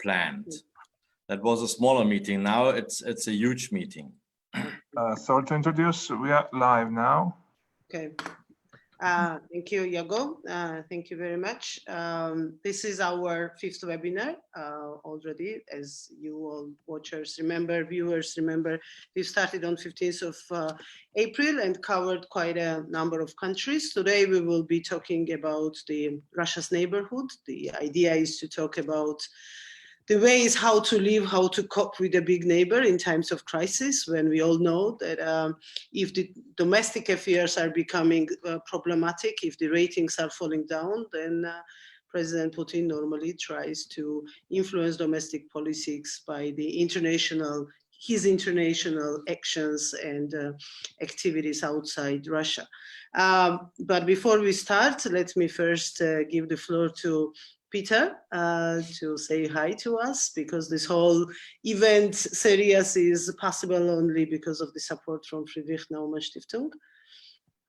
planned. That was a smaller meeting. Now it's a huge meeting. So to introduce, we are live now. Okay. Thank you, Iago. Thank you very much. This is our 5th webinar already. As you all watchers remember, viewers remember, we started on 15th of April and covered quite a number of countries. Today we will be talking about Russia's neighborhood. The idea is to talk about the ways how to live, how to cope with a big neighbor in times of crisis, when we all know that if the domestic affairs are becoming problematic, if the ratings are falling down, then President Putin normally tries to influence domestic politics by his international actions and activities outside Russia. But before we start, let me first give the floor to Peter to say hi to us, because this whole event series is possible only because of the support from Friedrich Naumann Stiftung.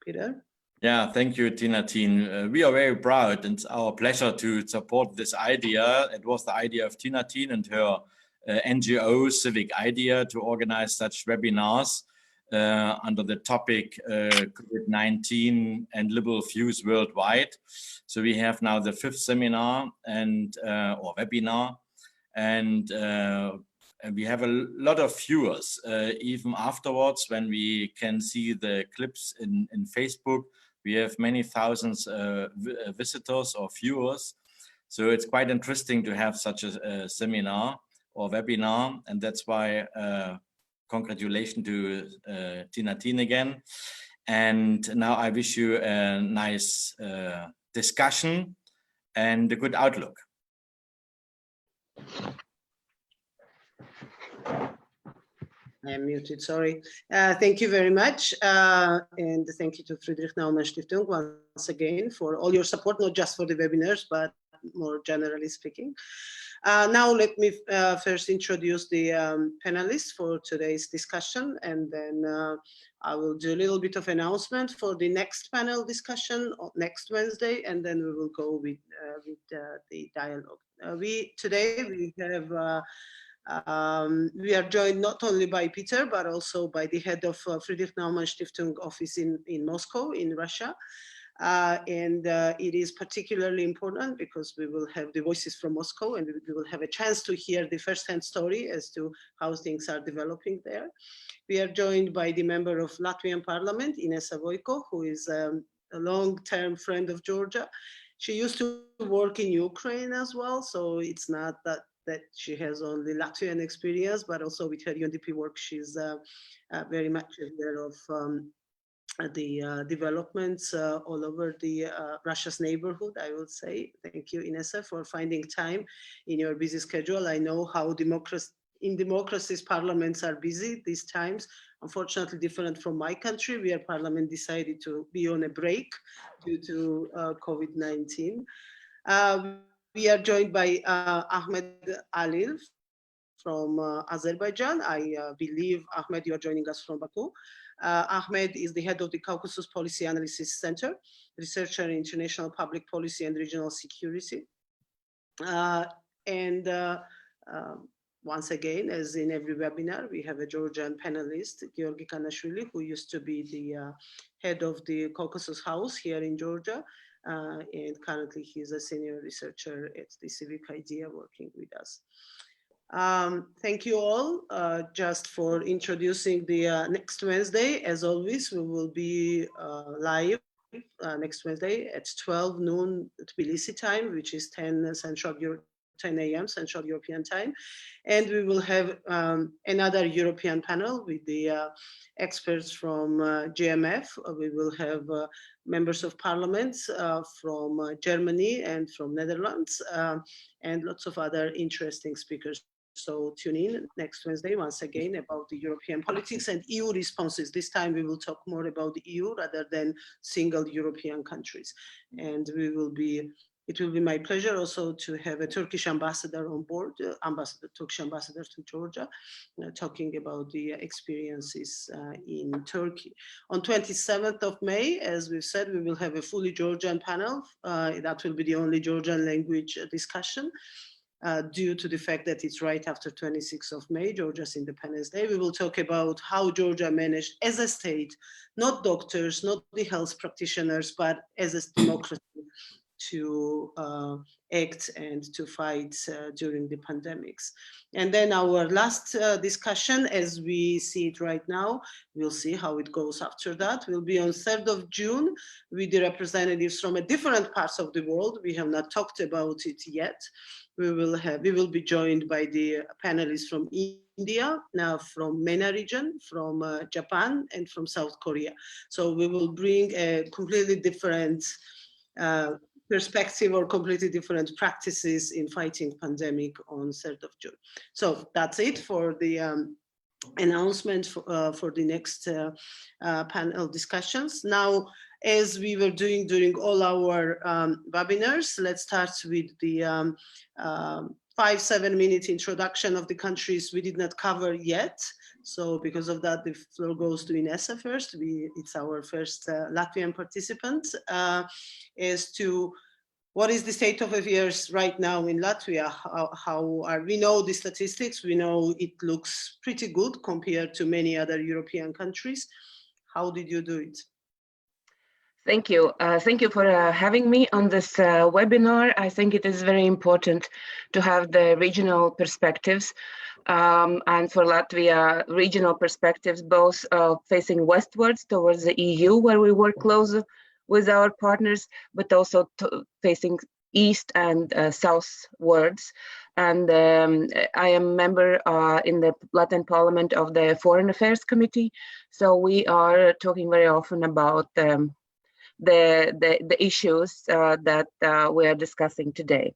Peter? Yeah, thank you, Tina Teen. We are very proud, and it's our pleasure to support this idea. It was the idea of Tina Teen and her NGO Civic Idea to organize such webinars under the topic COVID-19 and liberal views worldwide. So we have now the 5th seminar or webinar, and we have a lot of viewers even afterwards. When we can see the clips in Facebook, we have many thousands visitors or viewers. So it's quite interesting to have such a seminar or webinar, and that's why congratulations to Tina Teen again. And now I wish you a nice discussion and a good outlook. I am muted, sorry. Thank you very much. And thank you to Friedrich Naumann Stiftung once again for all your support, not just for the webinars, but more generally speaking. Now let me first introduce the panelists for today's discussion, and then I will do a little bit of announcement for the next panel discussion next Wednesday, and then we will go with the dialogue. Today we are joined not only by Peter, but also by the head of Friedrich Naumann Stiftung office in Moscow, in Russia. And it is particularly important because we will have the voices from Moscow, and we will have a chance to hear the first-hand story as to how things are developing there. We are joined by the member of Latvian Parliament, Inesa Voiko, who is a long-term friend of Georgia. She used to work in Ukraine as well, so it's not that she has only Latvian experience, but also with her UNDP work, she's very much aware of the developments all over the Russia's neighborhood, I would say. Thank you, Inesa, for finding time in your busy schedule. I know how in democracies, parliaments are busy these times. Unfortunately, different from my country, where parliament decided to be on a break due to COVID-19. We are joined by Ahmed Alil from Azerbaijan. I believe, Ahmed, you are joining us from Baku. Ahmed is the head of the Caucasus Policy Analysis Center, researcher in international public policy and regional security. Once again, as in every webinar, we have a Georgian panelist, Gyiorgi Kanaშვili, who used to be the head of the Caucasus House here in Georgia. And currently he's a senior researcher at the Civic Idea working with us. Thank you all just for introducing the next Wednesday. As always, we will be live next Wednesday at 12 noon Tbilisi time, which is 10 a.m. Central European time. And we will have another European panel with the experts from GMF. We will have members of parliaments from Germany and from Netherlands, and lots of other interesting speakers. So tune in next Wednesday once again about the European politics and EU responses. This time we will talk more about the EU rather than single European countries. And it will be my pleasure also to have a Turkish ambassador on board, Turkish ambassador to Georgia, talking about the experiences in Turkey. On 27th of May, as we've said, we will have a fully Georgian panel. That will be the only Georgian language discussion. due to the fact that it's right after 26th of May, Georgia's Independence Day. We will talk about how Georgia managed as a state, not doctors, not the health practitioners, but as a democracy to act and to fight during the pandemics. And then our last discussion, as we see it right now, we'll see how it goes after that, will be on 3rd of June with the representatives from different parts of the world. We have not talked about it yet. We will be joined by the panelists from India, now from MENA region, from Japan, and from South Korea. So we will bring a completely different perspective or completely different practices in fighting pandemic on 3rd of June. So that's it for the announcement for the next panel discussions. Now, as we were doing during all our webinars, let's start with the 5-7 minute introduction of the countries we did not cover yet. So because of that, the floor goes to Inessa first. It's our first Latvian participant as to what is the state of affairs right now in Latvia. We know the statistics. We know it looks pretty good compared to many other European countries. How did you do it? Thank you. Thank you for having me on this webinar. I think it is very important to have the regional perspectives and for Latvia, regional perspectives, both facing westwards towards the EU, where we work closer with our partners, but also facing east and southwards. And I am a member in the Latin Parliament of the Foreign Affairs Committee. So we are talking very often about the issues that we are discussing today.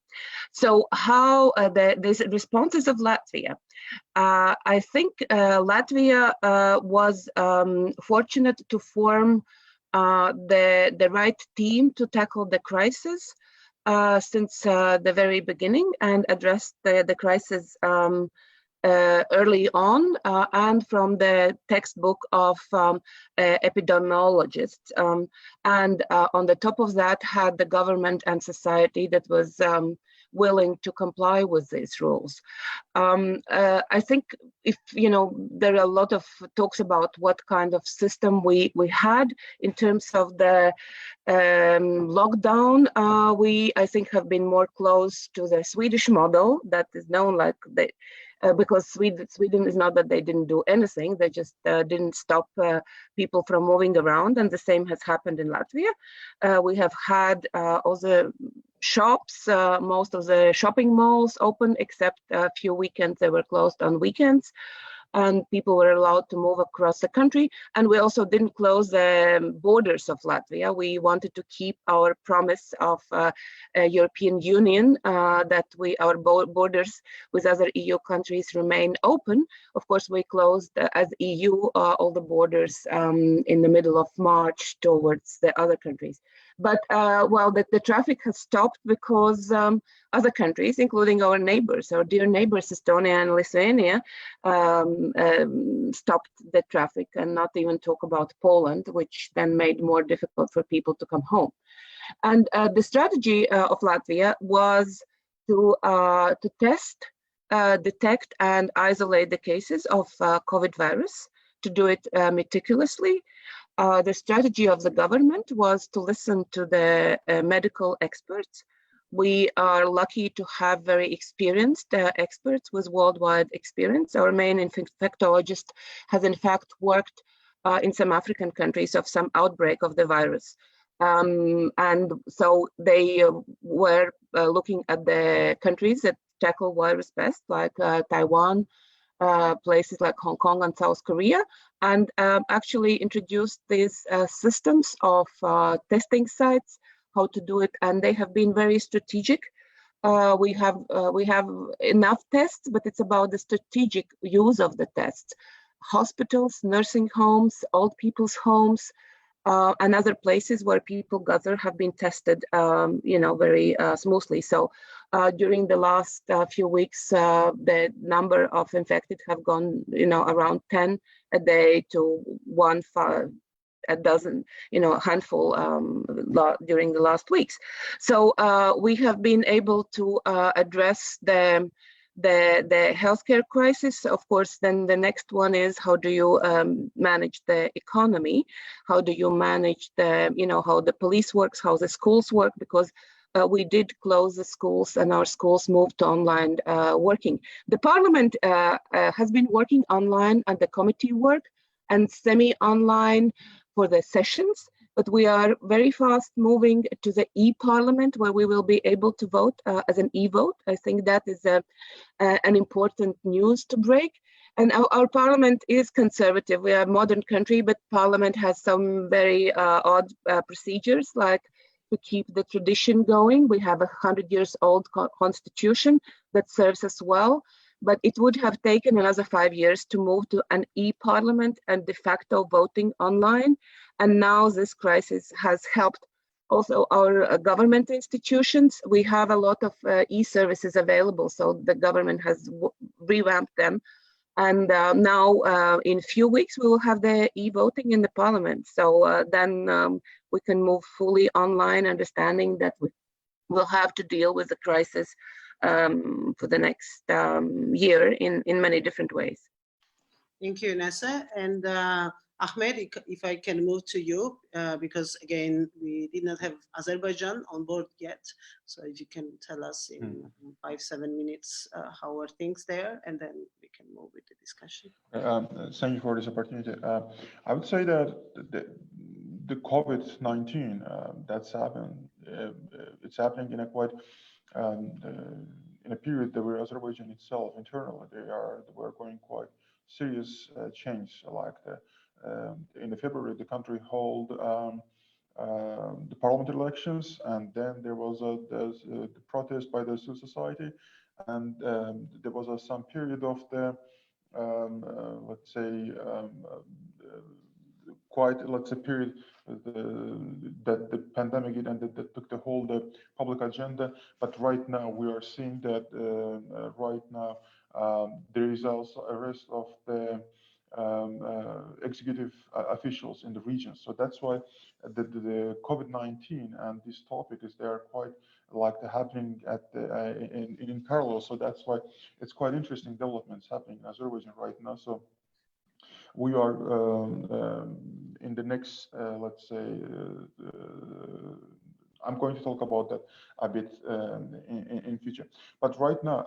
So how the responses of Latvia. I think Latvia was fortunate to form the right team to tackle the crisis since the very beginning and address the crisis early on and from the textbook of epidemiologists. And on the top of that had the government and society that was willing to comply with these rules. I think if, there are a lot of talks about what kind of system we had in terms of the lockdown. We, I think, have been more close to the Swedish model that is known like because Sweden is not that they didn't do anything, they just didn't stop people from moving around, and the same has happened in Latvia. We have had all the shops, most of the shopping malls open, except a few weekends they were closed on weekends, and people were allowed to move across the country. And we also didn't close the borders of Latvia. We wanted to keep our promise of European Union that our borders with other EU countries remain open. Of course, we closed as EU all the borders in the middle of March towards the other countries. But the traffic has stopped because other countries, including our neighbors, our dear neighbors, Estonia and Lithuania, stopped the traffic, and not even talk about Poland, which then made more difficult for people to come home. And the strategy of Latvia was to test, detect, and isolate the cases of COVID virus, to do it meticulously. The strategy of the government was to listen to the medical experts. We are lucky to have very experienced experts with worldwide experience. Our main infectologist has in fact worked in some African countries of some outbreak of the virus. And so they were looking at the countries that tackle virus best, like Taiwan, places like Hong Kong and South Korea, and actually introduced these systems of testing sites, how to do it, and they have been very strategic. We have enough tests, but it's about the strategic use of the tests. Hospitals, nursing homes, old people's homes, and other places where people gather have been tested, very smoothly. So during the last few weeks, the number of infected have gone, around 10 a day to a dozen, handful during the last weeks. So we have been able to address the healthcare crisis. Of course, then the next one is, how do you manage the economy? How do you manage how the police works, how the schools work? Because we did close the schools and our schools moved to online working. The parliament has been working online and the committee work and semi-online for the sessions, but we are very fast moving to the e-parliament where we will be able to vote as an e-vote. I think that is an important news to break. And our parliament is conservative. We are a modern country, but parliament has some very odd procedures, like to keep the tradition going. We have 100-year-old constitution that serves us well, but it would have taken another 5 years to move to an e-parliament and de facto voting online. And now this crisis has helped also our government institutions. We have a lot of e-services available, so the government has revamped them. And now in a few weeks, we will have the e-voting in the parliament. So then we can move fully online, understanding that we will have to deal with the crisis for the next year in many different ways. Thank you, Nessa. And Ahmed, if I can move to you, because again, we did not have Azerbaijan on board yet. So if you can tell us in 5-7 minutes how are things there, and then we can move with the discussion. Thank you for this opportunity. I would say that the COVID-19 that's happened, it's happening in a quite in a period that where Azerbaijan itself internally they were going quite serious change, like in February the country held the parliament elections, and then there was the protest by the civil society, and there was some period of the let's say period that the pandemic and that took the whole public agenda. But right now we are seeing that right now there is also a rest of the executive officials in the region. So that's why the COVID-19 and this topic is there quite like happening at in parallel. So that's why it's quite interesting developments happening in Azerbaijan right now. So we are in the next, let's say, I'm going to talk about that a bit in future. But right now,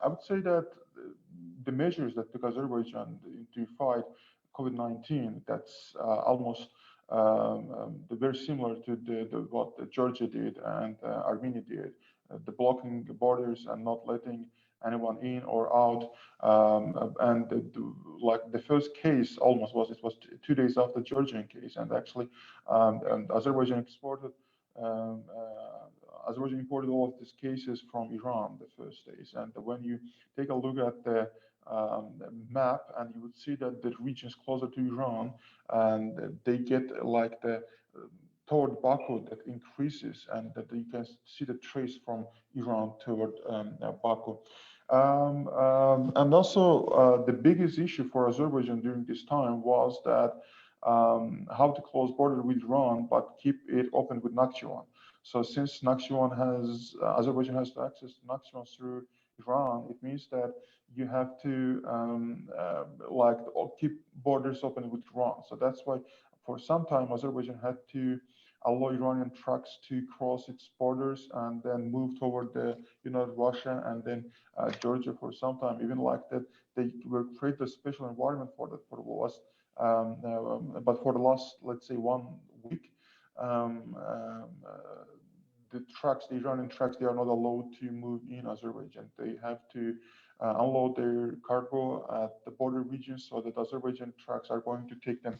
I would say that the measures that took Azerbaijan to fight COVID-19, that's almost very similar to what Georgia did and Armenia did, the blocking the borders and not letting anyone in or out, and like the first case almost was 2 days after the Georgian case, and actually Azerbaijan imported all of these cases from Iran the first days. And when you take a look at the map, and you would see that the regions closer to Iran, and they get like toward Baku that increases, and that you can see the trace from Iran toward Baku. And also the biggest issue for Azerbaijan during this time was that how to close border with Iran but keep it open with Nakhchivan. So since Azerbaijan has access to Nakhchivan through Iran, it means that you have to keep borders open with Iran. So that's why for some time Azerbaijan had to allow Iranian trucks to cross its borders and then move toward Russia and then Georgia for some time. Even like that, they were create a special environment for that for the last, but for the last, let's say, 1 week, the Iranian trucks, they are not allowed to move in Azerbaijan. They have to unload their cargo at the border regions, so that Azerbaijan trucks are going to take them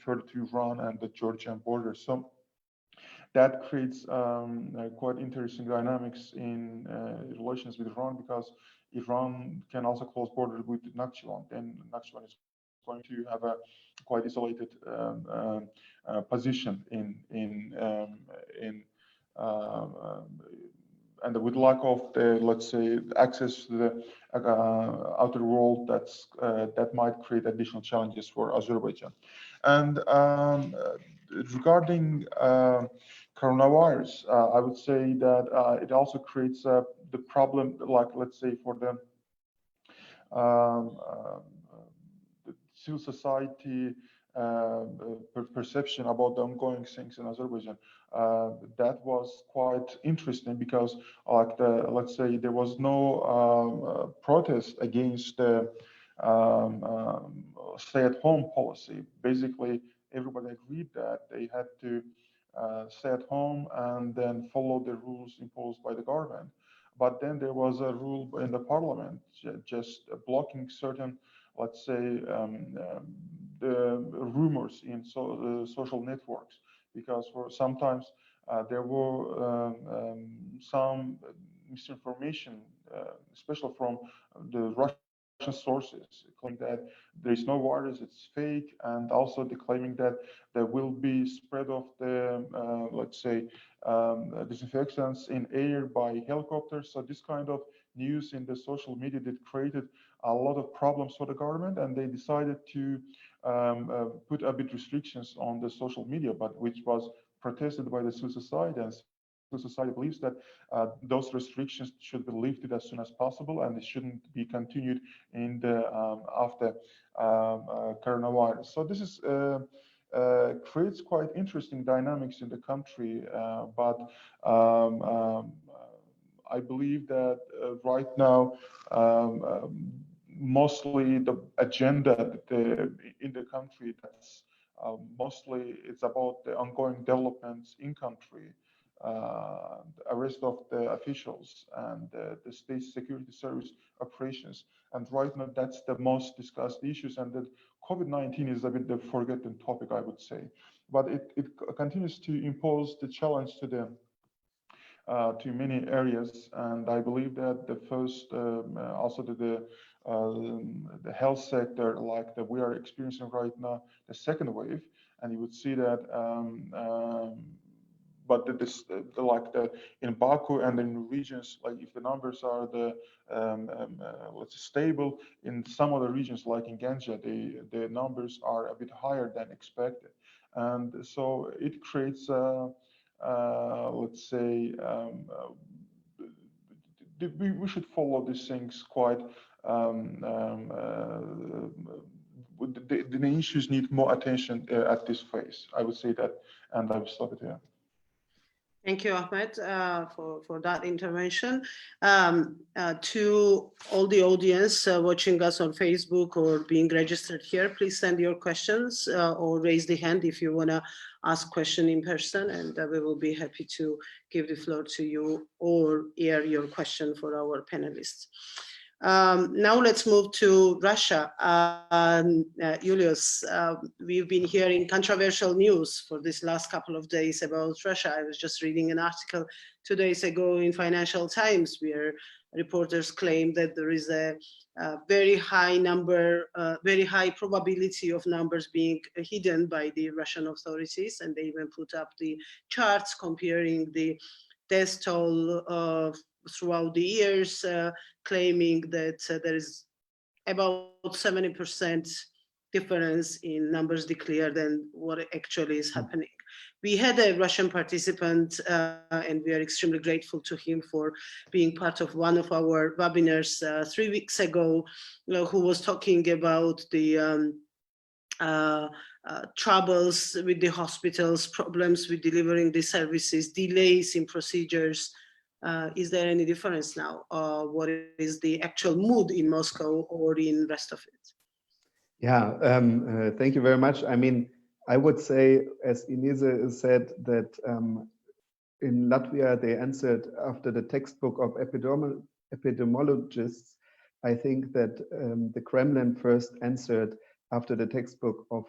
further to Iran and the Georgian border. So that creates quite interesting dynamics in relations with Iran, because Iran can also close border with Nakhchivan. Then Nakhchivan is going to have a quite isolated position in and with lack of the, let's say, access to the outer world, that might create additional challenges for Azerbaijan. And regarding coronavirus, I would say that it also creates the problem, like, let's say, for the civil society perception about the ongoing things in Azerbaijan. That was quite interesting because, like, let's say, there was no protest against the stay-at-home policy. Basically, everybody agreed that they had to stay at home and then follow the rules imposed by the government. But then there was a rule in the parliament just blocking certain, let's say, the rumors in social networks, because for sometimes there were some misinformation, especially from the Russian sources, claiming that there is no virus, it's fake, and also claiming that there will be spread of the, let's say, disinfectants in air by helicopters. So this kind of news in the social media that created a lot of problems for the government, and they decided to put a bit restrictions on the social media, but which was protested by the civil society, and civil society believes that those restrictions should be lifted as soon as possible, and it shouldn't be continued in the after coronavirus. So this is creates quite interesting dynamics in the country, but I believe that right now mostly the agenda in the country, that's mostly it's about the ongoing developments in country, arrest of the officials, and the state security service operations. And right now that's the most discussed issues, and that COVID-19 is a bit the forgotten topic, I would say. But it continues to impose the challenge to the to many areas, and I believe that the first also to the health sector, like that we are experiencing right now, the second wave, and you would see that. But in Baku and in regions, like if the numbers are let's say stable, in some other regions like in Ganja, the numbers are a bit higher than expected, and so it creates let's say we should follow these things quite. The issues need more attention at this phase. I would say that, and I will stop it here. Thank you, Ahmed, for that intervention. To all the audience watching us on Facebook or being registered here, please send your questions or raise the hand if you want to ask question in person, and we will be happy to give the floor to you or air your question for our panelists. Now let's move to Russia. Iulius, we've been hearing controversial news for this last couple of days about Russia. I was just reading an article 2 days ago in Financial Times where reporters claim that there is a very high probability of numbers being hidden by the Russian authorities, and they even put up the charts comparing the death toll throughout the years, claiming that there is about 70% difference in numbers declared and what actually is happening. We had a Russian participant, and we are extremely grateful to him for being part of one of our webinars 3 weeks ago, who was talking about the troubles with the hospitals, problems with delivering the services, delays in procedures. Is there any difference now? What is the actual mood in Moscow or in the rest of it? Yeah, thank you very much. I mean, I would say, as Ineze said, that in Latvia, they answered after the textbook of epidemiologists. I think that the Kremlin first answered after the textbook of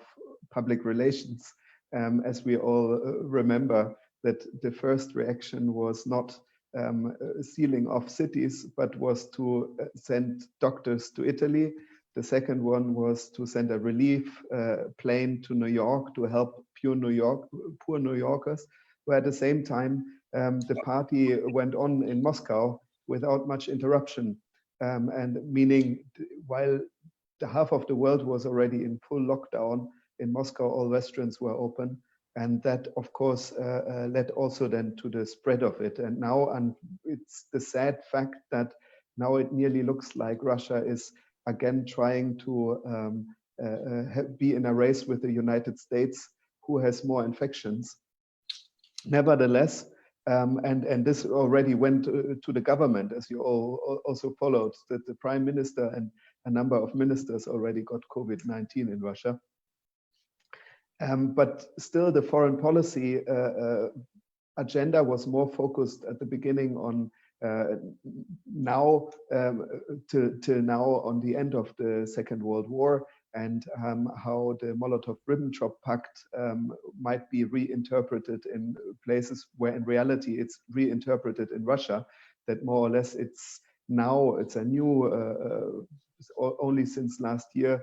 public relations, as we all remember, that the first reaction was not sealing off cities, but was to send doctors to Italy. The second one was to send a relief plane to New York to help poor New Yorkers, who at the same time the party went on in Moscow without much interruption, and meaning while the half of the world was already in full lockdown, in Moscow all restaurants were open, and that of course led also then to the spread of it. And now, and it's the sad fact that now it nearly looks like Russia is again trying to be in a race with the United States, who has more infections. Nevertheless, and this already went to the government, as you all also followed, that the prime minister and a number of ministers already got COVID-19 in Russia. But still, the foreign policy agenda was more focused at the beginning on now till now on the end of the Second World War, and how the Molotov-Ribbentrop Pact might be reinterpreted in places where in reality it's reinterpreted in Russia, that more or less it's a new, only since last year,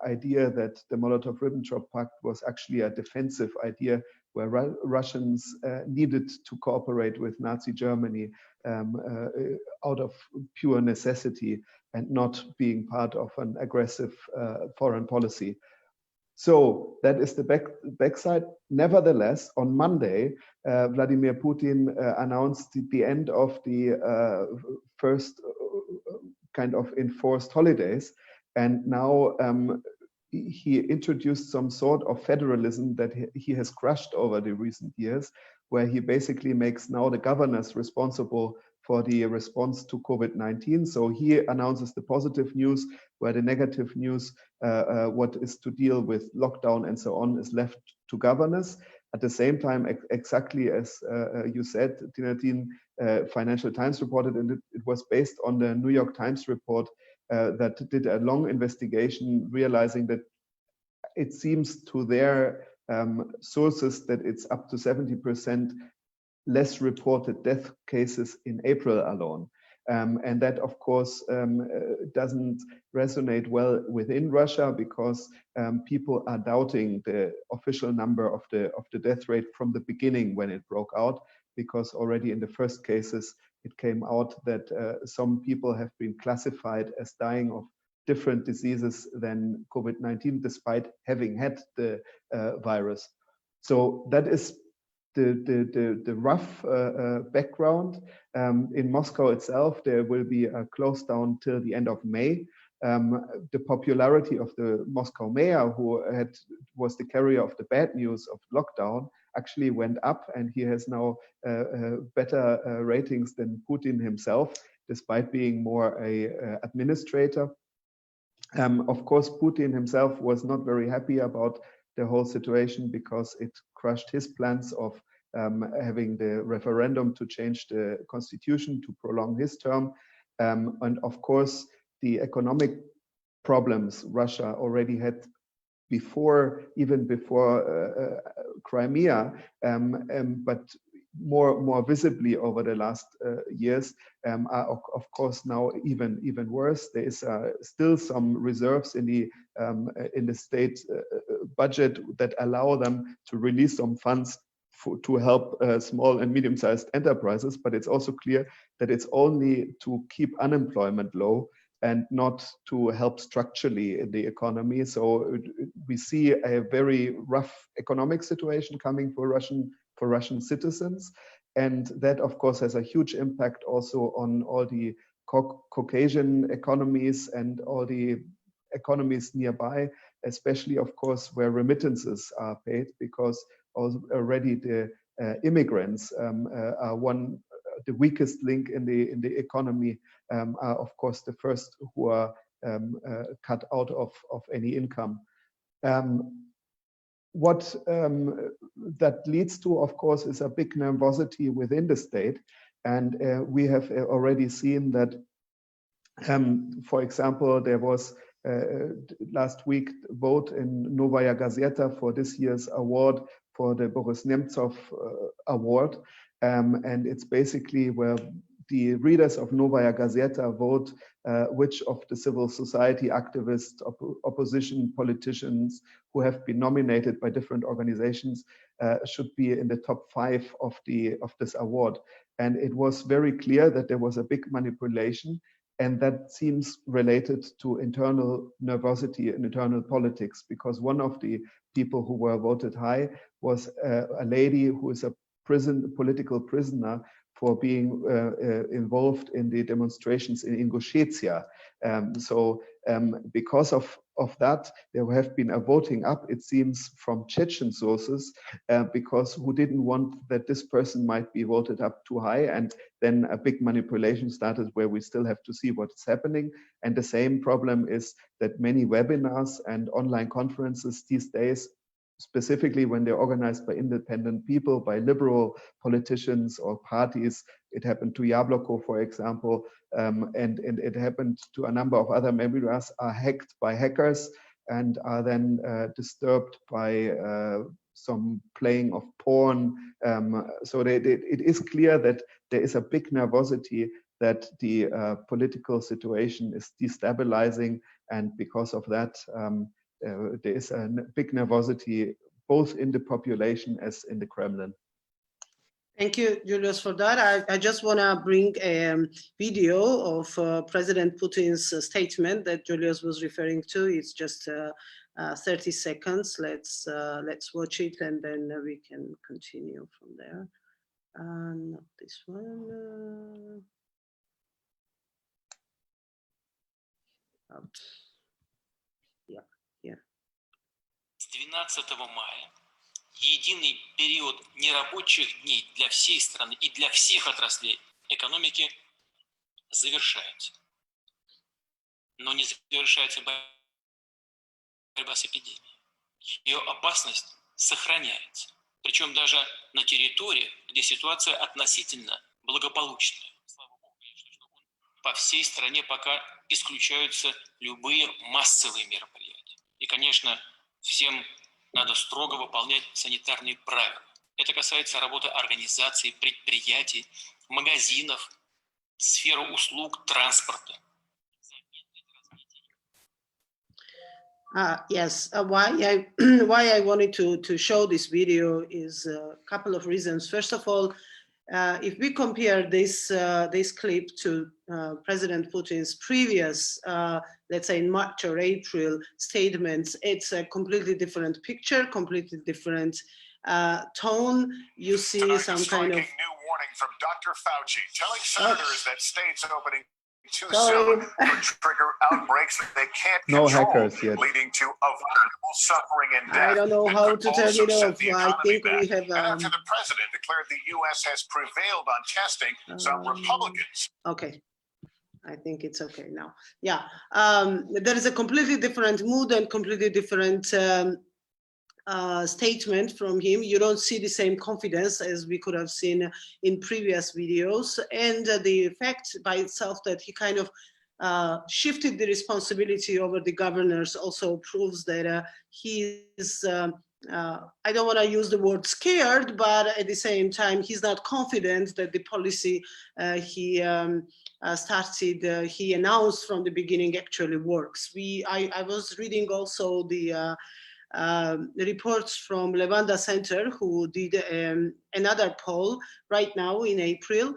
idea that the Molotov-Ribbentrop Pact was actually a defensive idea where Russians needed to cooperate with Nazi Germany out of pure necessity and not being part of an aggressive foreign policy. So that is the backside. Nevertheless, on Monday, Vladimir Putin announced the end of the first kind of enforced holidays. And now he introduced some sort of federalism that he has crushed over the recent years, where he basically makes now the governors responsible for the response to COVID-19. So he announces the positive news, where the negative news, what is to deal with lockdown and so on, is left to governors. At the same time, exactly as you said, Tinatin, Financial Times reported, and it was based on the New York Times report that did a long investigation, realizing that it seems to their sources that it's up to 70% less reported death cases in April alone. And that, of course, doesn't resonate well within Russia, because people are doubting the official number of the death rate from the beginning when it broke out, because already in the first cases, it came out that some people have been classified as dying of different diseases than COVID-19, despite having had the virus. So that is the rough background. In Moscow itself, there will be a close down till the end of May. The popularity of the Moscow mayor, who was the carrier of the bad news of lockdown, actually went up, and he has now better ratings than Putin himself, despite being more a administrator. Of course, Putin himself was not very happy about the whole situation, because it crushed his plans of having the referendum to change the constitution to prolong his term. And of course, the economic problems Russia already had even before Crimea, but more visibly over the last years, are of course now even worse. There is still some reserves in the state budget that allow them to release some funds to help small and medium-sized enterprises, but it's also clear that it's only to keep unemployment low and not to help structurally in the economy. So we see a very rough economic situation coming for Russian citizens, and that of course has a huge impact also on all the Caucasian economies and all the economies nearby, especially of course where remittances are paid, because already the immigrants are the weakest link in the economy, are of course the first who are cut out of any income. What that leads to, of course, is a big nervosity within the state, and we have already seen that. For example, there was last week a vote in Novaya Gazeta for this year's award for the Boris Nemtsov award, and it's basically where the readers of Novaya Gazeta vote which of the civil society activists, opposition politicians who have been nominated by different organizations should be in the top 5 of this award. And it was very clear that there was a big manipulation, and that seems related to internal nervosity and internal politics, because one of the people who were voted high was a lady who is a political prisoner for being involved in the demonstrations in Ingushetia. Because of that, there have been a voting up, it seems, from Chechen sources, because who didn't want that this person might be voted up too high, and then a big manipulation started where we still have to see what's happening. And the same problem is that many webinars and online conferences these days, specifically when they're organized by independent people, by liberal politicians or parties. It happened to Jabloko, for example, and it happened to a number of other webinars, are hacked by hackers and are then disturbed by some playing of porn. So it is clear that there is a big nervosity that the political situation is destabilizing, and because of that, there is a big nervosity both in the population as in the Kremlin. Thank you, Julius, for that. I just want to bring a video of President Putin's statement that Julius was referring to. It's just 30 seconds. Let's watch it, and then we can continue from there. Not this one. Yeah, yeah. С 12 мая единый период нерабочих дней для всей страны и для всех отраслей экономики завершается. Но не завершается борьба с эпидемией. Ее опасность сохраняется. Причем даже на территориях, где ситуация относительно благополучная. Слава Богу, что по всей стране пока исключаются любые массовые мероприятия. И, конечно, всем надо строго выполнять санитарные правила. Это касается работы организаций, предприятий, магазинов, сферы услуг, транспорта. Yes, why I wanted to show this video is a couple of reasons. First of all, if we compare this clip to President Putin's previous, let's say in March or April statements, it's a completely different picture, completely different tone. You see Tonight, some kind of new warning from Dr. Fauci telling senators that states opening too soon could trigger outbreaks that they can't control, hackers yet. leading to avoidable suffering and death. I don't know how to turn it off. I think we have. After the president declared the U.S. has prevailed on testing, some Republicans. Okay. I think it's okay now. Yeah, there is a completely different mood and completely different statement from him. You don't see the same confidence as we could have seen in previous videos. And the fact by itself that he kind of shifted the responsibility over the governors also proves that he is, I don't want to use the word scared, but at the same time, he's not confident that the policy he announced from the beginning actually works. I was reading also the reports from Levanda Center, who did another poll right now in April,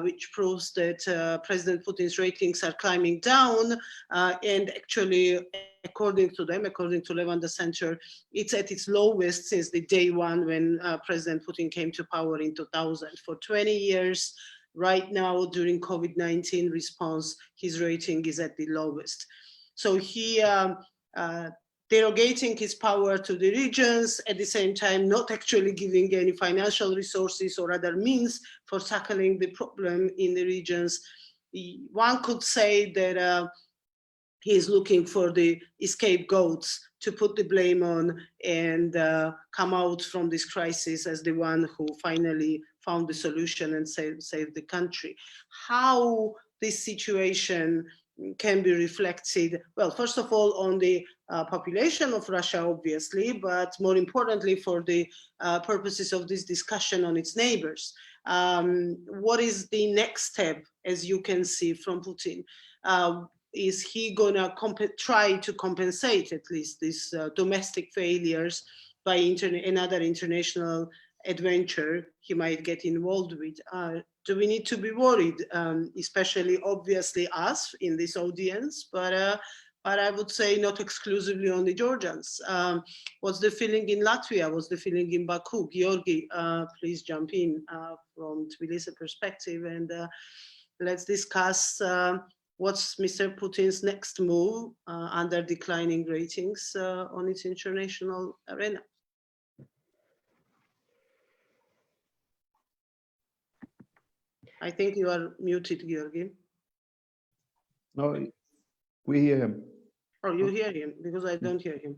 which proves that President Putin's ratings are climbing down, and actually, according to them, according to Levanda Center, it's at its lowest since the day one when President Putin came to power in 2000. For 20 years, right now, during COVID-19 response, his rating is at the lowest. So he derogating his power to the regions, at the same time not actually giving any financial resources or other means for tackling the problem in the regions. One could say that he is looking for the scapegoats to put the blame on and come out from this crisis as the one who finally found the solution and saved the country. How this situation can be reflected, well, first of all, on the population of Russia, obviously, but more importantly for the purposes of this discussion on its neighbors. What is the next step, as you can see from Putin? Is he gonna try to compensate at least these domestic failures by another international adventure he might get involved with? Do we need to be worried, especially obviously us in this audience, but I would say not exclusively only Georgians. What's the feeling in Latvia? What's the feeling in Baku? Gеорgi, please jump in from Tbilisi perspective, and let's discuss what's Mr. Putin's next move under declining ratings on its international arena. I think you are muted, Gеорgi. No, we hear him. Oh, you hear him, because I don't hear him.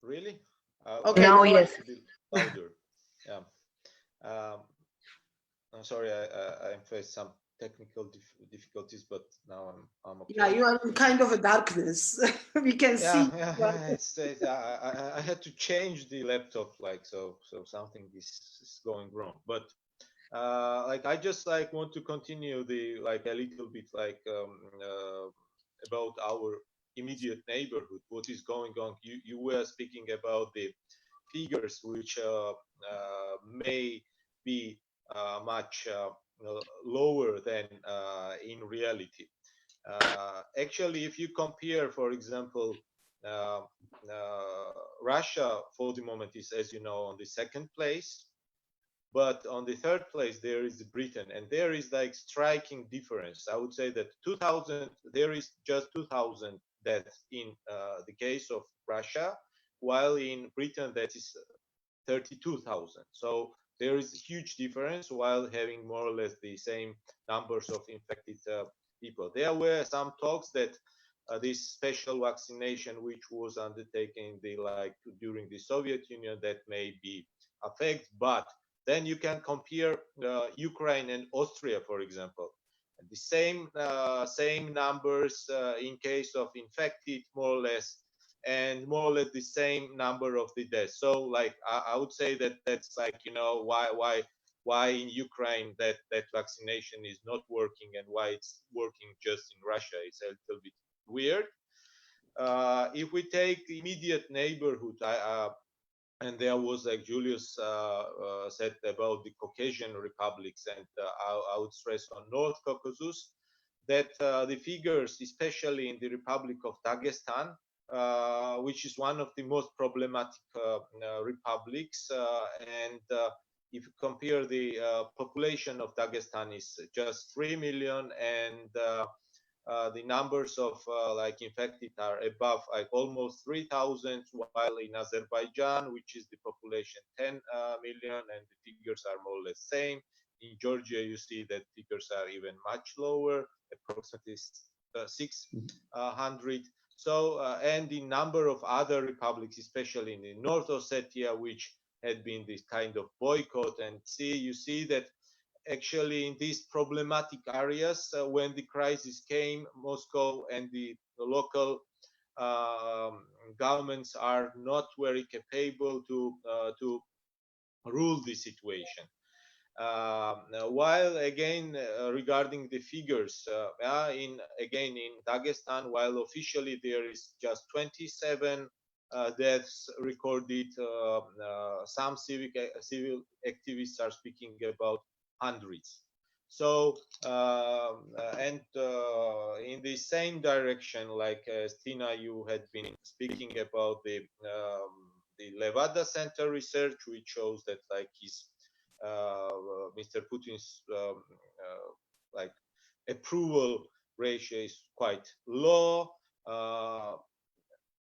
Really? Okay. Now, yes. Louder. Yeah. I'm sorry, I faced some technical difficulties, but now I'm okay. Yeah, you are in kind of a darkness. We can see. Yeah, I had to change the laptop, like so something is going wrong. But like I just like want to continue the like a little bit like about our immediate neighborhood, what is going on. You were speaking about the figures which may be much lower than in reality. Actually, if you compare, for example, Russia for the moment is, as you know, on the second place, but on the third place there is Britain, and there is like striking difference. I would say that there is just 2,000 deaths in the case of Russia, while in Britain that is 32,000. So there is a huge difference while having more or less the same numbers of infected people. There were some talks that this special vaccination, which was undertaken during the Soviet Union, that may be affected, but then you can compare Ukraine and Austria, for example. The same numbers in case of infected, more or less, and more or less the same number of the deaths. So, like I would say that that's like, you know, why in Ukraine that vaccination is not working and why it's working just in Russia is a little bit weird. If we take the immediate neighborhood, and there was, like Julius said about the Caucasian republics, and I would stress on North Caucasus, that the figures, especially in the Republic of Dagestan, which is one of the most problematic republics, and if you compare the population of Dagestan is just 3 million, and the numbers of like infected are above like almost 3,000, while in Azerbaijan, which is the population 10 million, and the figures are more or less same. In Georgia, you see that figures are even much lower, approximately 600. So, and the number of other republics, especially in the North Ossetia, which had been this kind of boycott, and you see that actually in these problematic areas, when the crisis came, Moscow and the local governments are not very capable to rule the situation. While again regarding the figures, in Dagestan, while officially there is just 27 deaths recorded, some civil activists are speaking about hundreds. So and in the same direction, like Stina, you had been speaking about the Levada Center research, which shows that like Mr. Putin's like approval ratio is quite low.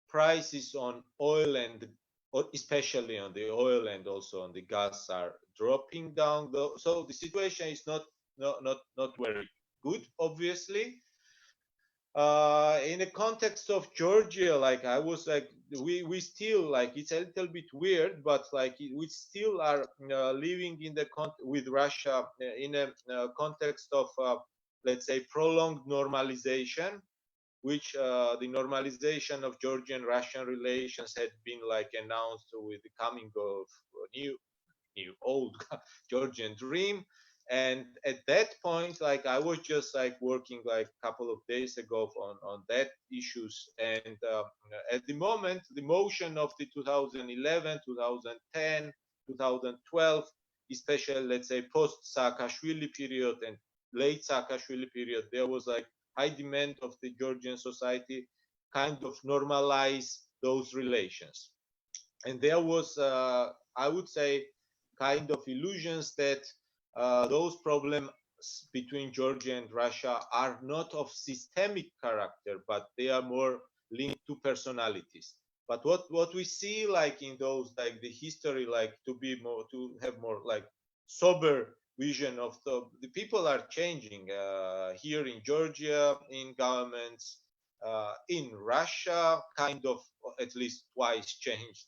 Prices on oil and especially on the oil and also on the gas are dropping down, though. So the situation is not very good, obviously. In the context of Georgia, like I was like, we still like, it's a little bit weird, but like we still are living in the with Russia in a context of let's say prolonged normalization, which the normalization of Georgian-Russian relations had been like announced with the coming of new old Georgian dream. And at that point, like I was just like working like a couple of days ago on that issues. And at the moment, the motion of the 2011, 2010, 2012, especially let's say post-Saakashvili period and late Saakashvili period, there was like high demand of the Georgian society kind of normalize those relations. And there was, I would say, kind of illusions that those problems between Georgia and Russia are not of systemic character, but they are more linked to personalities. But what we see, like in those, like the history, like to have more like sober vision of the people are changing here in Georgia, in governments, in Russia, kind of at least twice changed,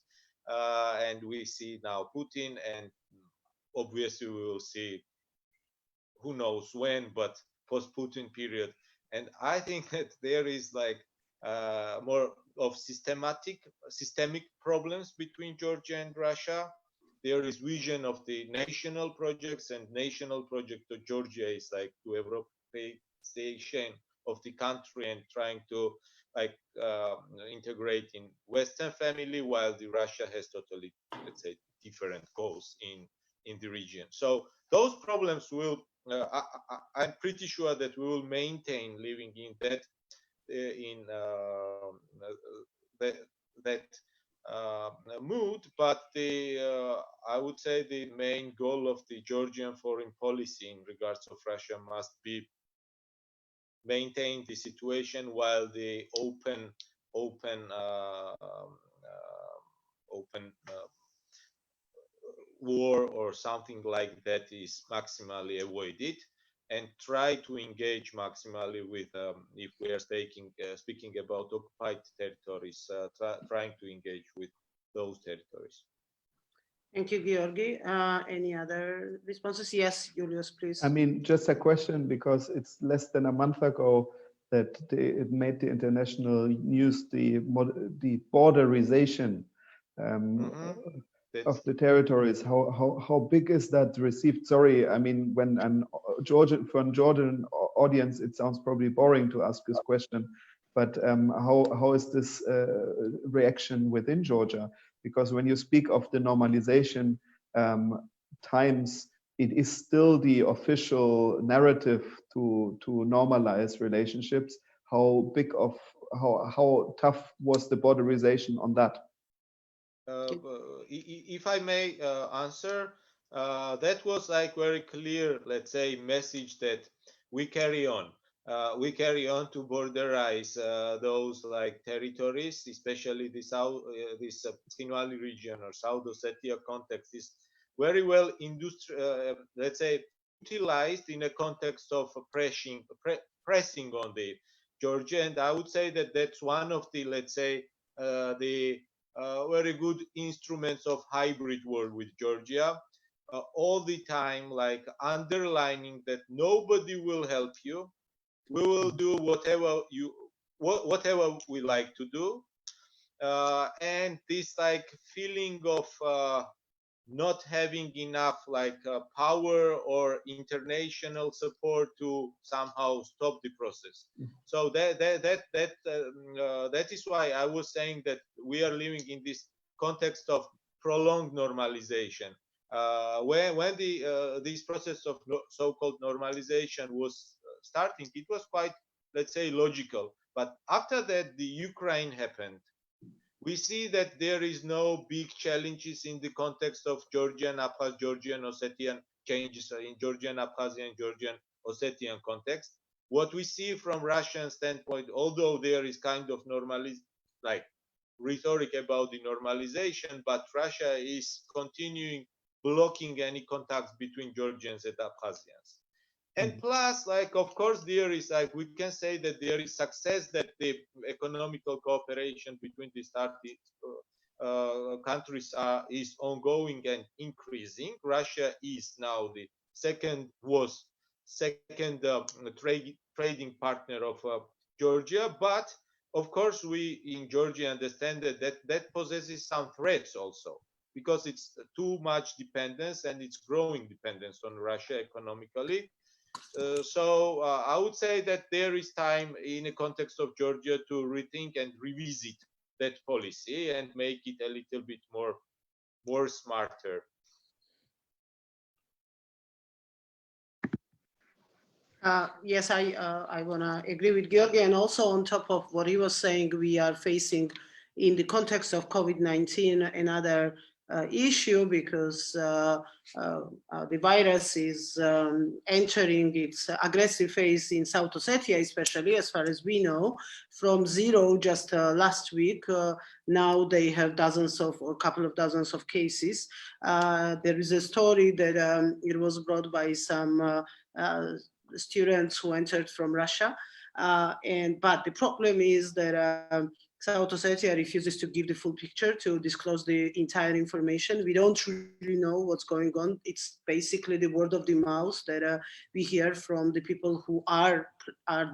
and we see now Putin, and obviously we will see who knows when, but post-Putin period. And I think that there is like more of systemic problems between Georgia and Russia. There is vision of the national projects, and national project of Georgia is like to Europeization of the country and trying to like integrate in Western family, while the Russia has totally, let's say, different goals in the region. So those problems will, I'm pretty sure that we will maintain living in that mood. But I would say the main goal of the Georgian foreign policy in regards of Russia must be maintain the situation while the open war or something like that is maximally avoided, and try to engage maximally with, if we are speaking about occupied territories, trying to engage with those territories. Thank you, Gеорgi. Any other responses? Yes, Julius, please. I mean, just a question, because it's less than a month ago that it made the international news, the borderization of the territories. How big is that received? Sorry, I mean, when from Jordan audience, it sounds probably boring to ask this question, but how is this reaction within Georgia? Because when you speak of the normalization times, it is still the official narrative to normalize relationships. How tough was the borderization on that? If I may answer, that was like very clear, let's say, message that we carry on. We carry on to borderize those like territories, especially this Sinwali region or South Ossetia context is very well let's say utilized in a context of pressing on the Georgia. And I would say that that's one of the, let's say, the very good instruments of hybrid war with Georgia, all the time like underlining that nobody will help you. We will do whatever we like to do, and this like feeling of not having enough like power or international support to somehow stop the process. So that is why I was saying that we are living in this context of prolonged normalization. When this process of so-called normalization was starting, it was quite, let's say, logical. But after that, the Ukraine happened. We see that there is no big challenges in the context of Georgian, Abkhaz, Georgian, Ossetian changes in Georgian, Abkhazian, Georgian, Ossetian context. What we see from Russian standpoint, although there is kind of like rhetoric about the normalization, but Russia is continuing blocking any contacts between Georgians and Abkhazians. And plus, like, of course, there is, like, we can say that there is success that the economical cooperation between these countries is ongoing and increasing. Russia is now the second trading partner of Georgia. But of course, we in Georgia understand that possesses some threats also. because it's too much dependence, and it's growing dependence on Russia economically. So I would say that there is time in the context of Georgia to rethink and revisit that policy and make it a little bit more smarter. Yes, I want to agree with Gheorghe, and also on top of what he was saying, we are facing in the context of COVID-19 another issue, because the virus is entering its aggressive phase in South Ossetia, especially, as far as we know, from zero just last week. Now they have dozens of, or a couple of dozens of cases. There is a story that it was brought by some students who entered from Russia, but the problem is that South Ossetia refuses to give the full picture, to disclose the entire information. We don't really know what's going on. It's basically the word of the mouth that we hear from the people who are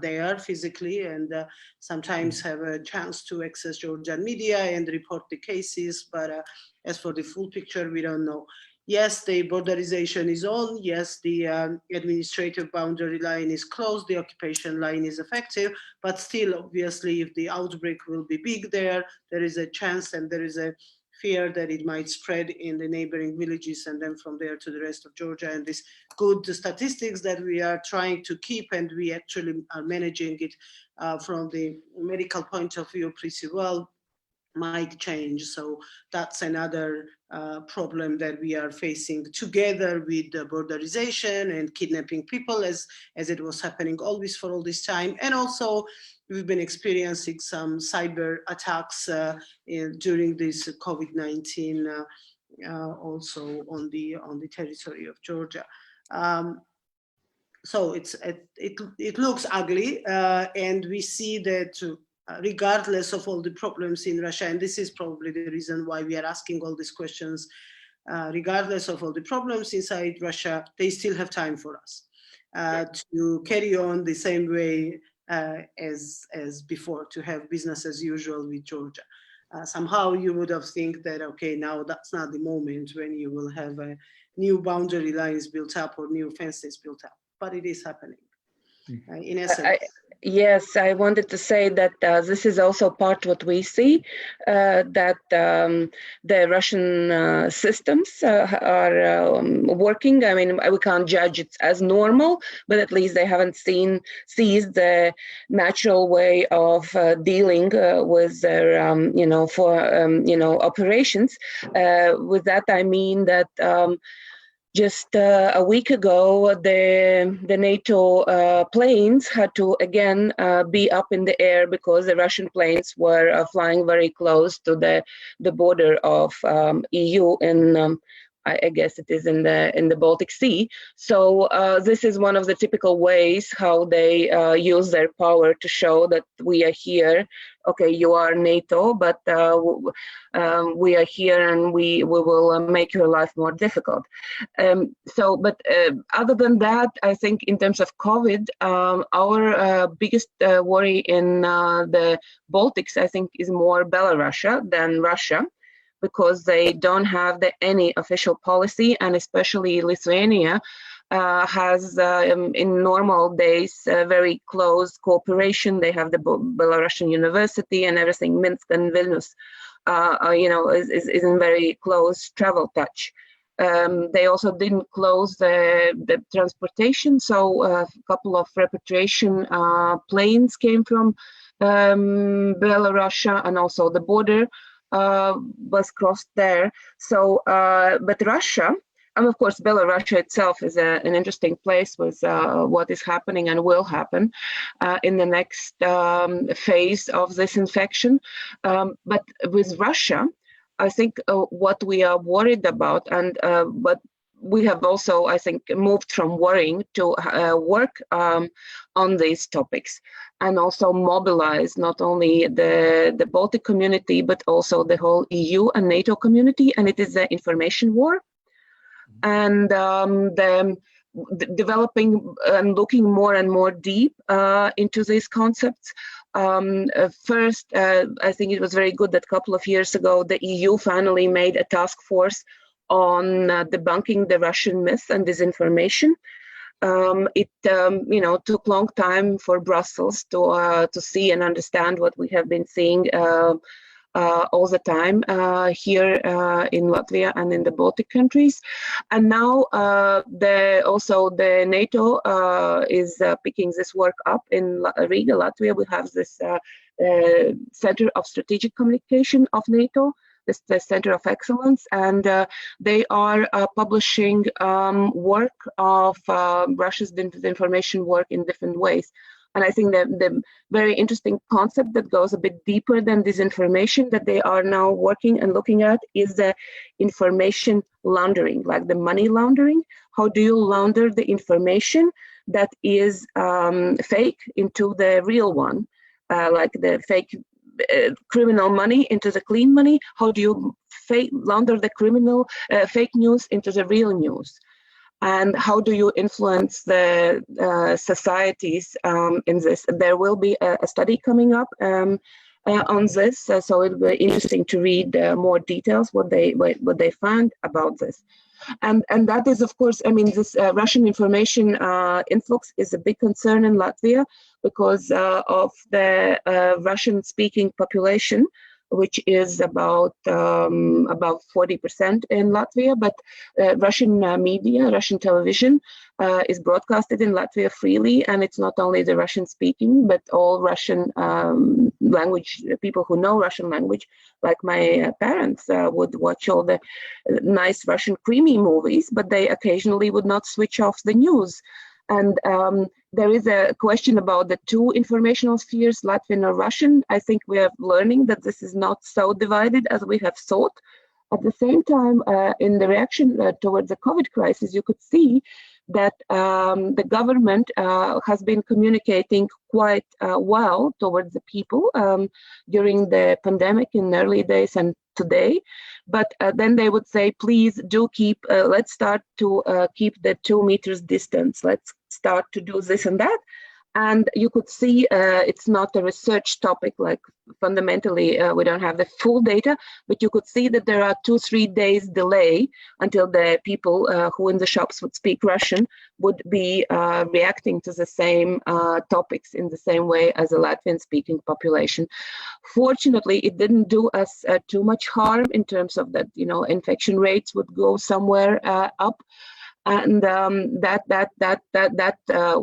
there physically, and sometimes have a chance to access Georgian media and report the cases. But as for the full picture, we don't know. Yes, the borderization is on. Yes, the administrative boundary line is closed. The occupation line is effective. But still, obviously, if the outbreak will be big there is a chance, and there is a fear that it might spread in the neighboring villages, and then from there to the rest of Georgia. And this good statistics that we are trying to keep, and we actually are managing it from the medical point of view pretty well, might change. So that's another problem that we are facing, together with the borderization and kidnapping people, as it was happening always for all this time. And also we've been experiencing some cyber attacks during this COVID-19 also on the territory of Georgia. So it looks ugly, and we see that regardless of all the problems in Russia, and this is probably the reason why we are asking all these questions, regardless of all the problems inside Russia, they still have time for us to carry on the same way as before, to have business as usual with Georgia. Somehow you would have think that, okay, now that's not the moment when you will have new boundary lines built up or new fences built up, but it is happening in essence. Yes, I wanted to say that this is also part what we see, that the Russian systems are working. I mean, we can't judge it as normal, but at least they haven't seized the natural way of dealing with their, operations. With that, I mean that just a week ago, the NATO planes had to again be up in the air because the Russian planes were flying very close to the border of EU in I guess it is in the Baltic Sea. So this is one of the typical ways how they use their power to show that we are here. Okay, you are NATO, but we are here, and we will make your life more difficult. But other than that, I think in terms of COVID, our biggest worry in the Baltics, I think, is more Belarus than Russia, because they don't have any official policy, and especially Lithuania has in normal days very close cooperation. They have the Belarusian University and everything. Minsk and Vilnius, is in very close travel touch. They also didn't close the transportation, so a couple of repatriation planes came from Belarus, and also the border was crossed there. So, but Russia, and of course Belarus itself is an interesting place with what is happening and will happen in the next phase of this infection. But with Russia, I think what we are worried about, and but we have also, I think, moved from worrying to work on these topics, and also mobilize not only the Baltic community, but also the whole EU and NATO community. And it is the information war, and the developing and looking more and more deep into these concepts First, I think it was very good that a couple of years ago, the EU finally made a task force on debunking the Russian myth and disinformation. It took long time for Brussels to see and understand what we have been seeing all the time here in Latvia and in the Baltic countries. And now also the NATO is picking this work up in Riga, Latvia. We have this Center of Strategic Communication of NATO, the Center of Excellence, and they are publishing work of Russia's disinformation work in different ways. And I think that the very interesting concept that goes a bit deeper than disinformation that they are now working and looking at is the information laundering, like the money laundering. How do you launder the information that is fake into the real one, like the fake criminal money into the clean money? How do you launder the criminal fake news into the real news? And how do you influence the societies in this? There will be a study coming up on this, so it'll be interesting to read more details what they found about this. And that is, of course, I mean, this Russian information influx is a big concern in Latvia because of the Russian-speaking population, which is about 40% in Latvia, but Russian media, Russian television is broadcasted in Latvia freely, and it's not only the Russian-speaking, but all Russian language, people who know Russian language, like my parents would watch all the nice Russian creamy movies, but they occasionally would not switch off the news. And there is a question about the two informational spheres, Latvian or Russian. I think we are learning that this is not so divided as we have thought. At the same time, in the reaction towards the COVID crisis, you could see that the government has been communicating quite well towards the people during the pandemic in the early days and today. But then they would say, please do keep, let's start to keep the 2 meters distance. Let's start to do this and that. And you could see it's not a research topic, like fundamentally we don't have the full data, but you could see that there are 2-3 days delay until the people who in the shops would speak Russian would be reacting to the same topics in the same way as a Latvian speaking population. Fortunately, it didn't do us too much harm in terms of that, infection rates would go somewhere up. And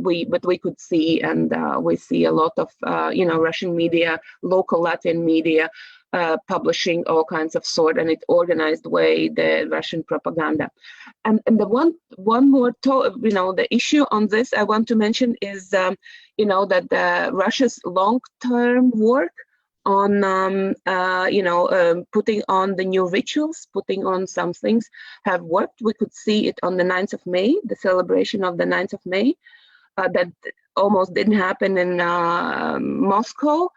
we could see, and we see a lot of Russian media, local Latvian media, publishing all kinds of sort and it organized way the Russian propaganda. And the one more the issue on this I want to mention is that Russia's long-term work on putting on the new rituals, putting on some things have worked. We could see it on the 9th of May, the celebration of the 9th of May, that almost didn't happen in Moscow.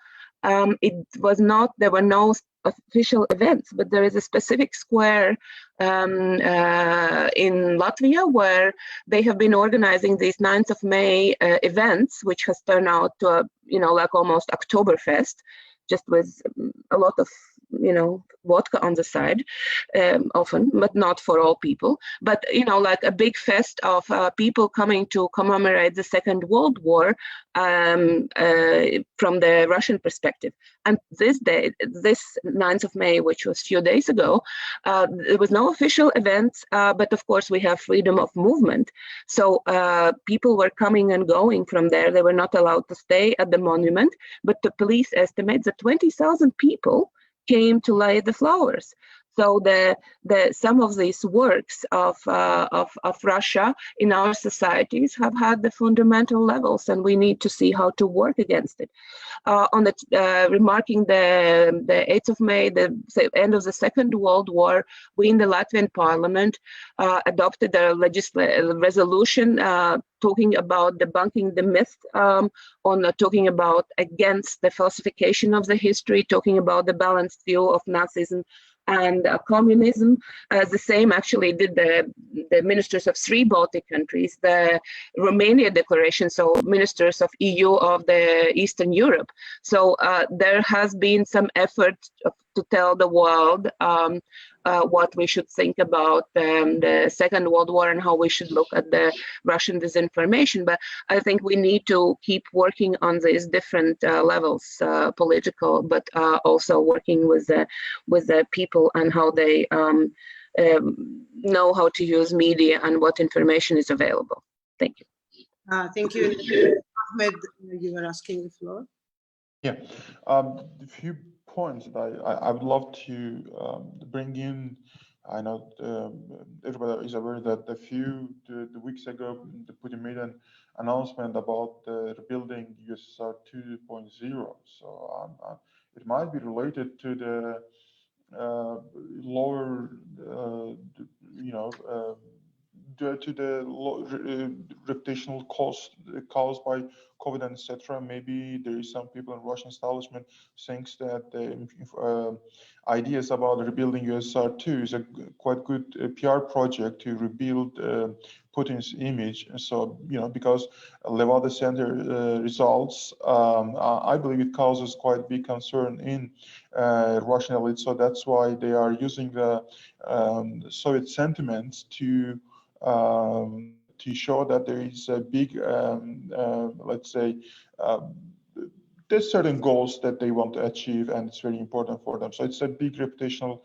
There were no official events, but there is a specific square in Latvia where they have been organizing these 9th of May events, which has turned out to like almost Oktoberfest, just with a lot of vodka on the side, often, but not for all people. But like a big fest of people coming to commemorate the Second World War from the Russian perspective. And this day, this 9th of May, which was a few days ago, there was no official events, but of course we have freedom of movement. So people were coming and going from there. They were not allowed to stay at the monument, but the police estimates that 20,000 people came to lay the flowers. So some of these works of Russia in our societies have had the fundamental levels, and we need to see how to work against it. On the remarking the 8th of May, the end of the Second World War, we in the Latvian Parliament adopted a resolution talking about debunking the myth, talking about against the falsification of the history, talking about the balanced view of Nazism and communism. The same actually did the ministers of 3 Baltic countries, the Romania declaration, so ministers of EU of the Eastern Europe. So there has been some effort to tell the world what we should think about the Second World War and how we should look at the Russian disinformation. But I think we need to keep working on these different levels, political, but also working with the people and how they know how to use media and what information is available. Thank you. Thank you. Ahmed, you were asking the floor. Yeah, a few points that I would love to bring in. I know everybody is aware that the weeks ago, Putin made an announcement about rebuilding USSR 2.0. So it might be related to the lower, to the reputational cost caused by COVID, etc. Maybe there is some people in Russian establishment thinks that the ideas about rebuilding USSR 2 is a quite good PR project to rebuild Putin's image. So, because Levada Center results, I believe it causes quite big concern in Russian elite. So that's why they are using the Soviet sentiments to show that there is a big, let's say, there's certain goals that they want to achieve, and it's very important for them. So it's a big reputational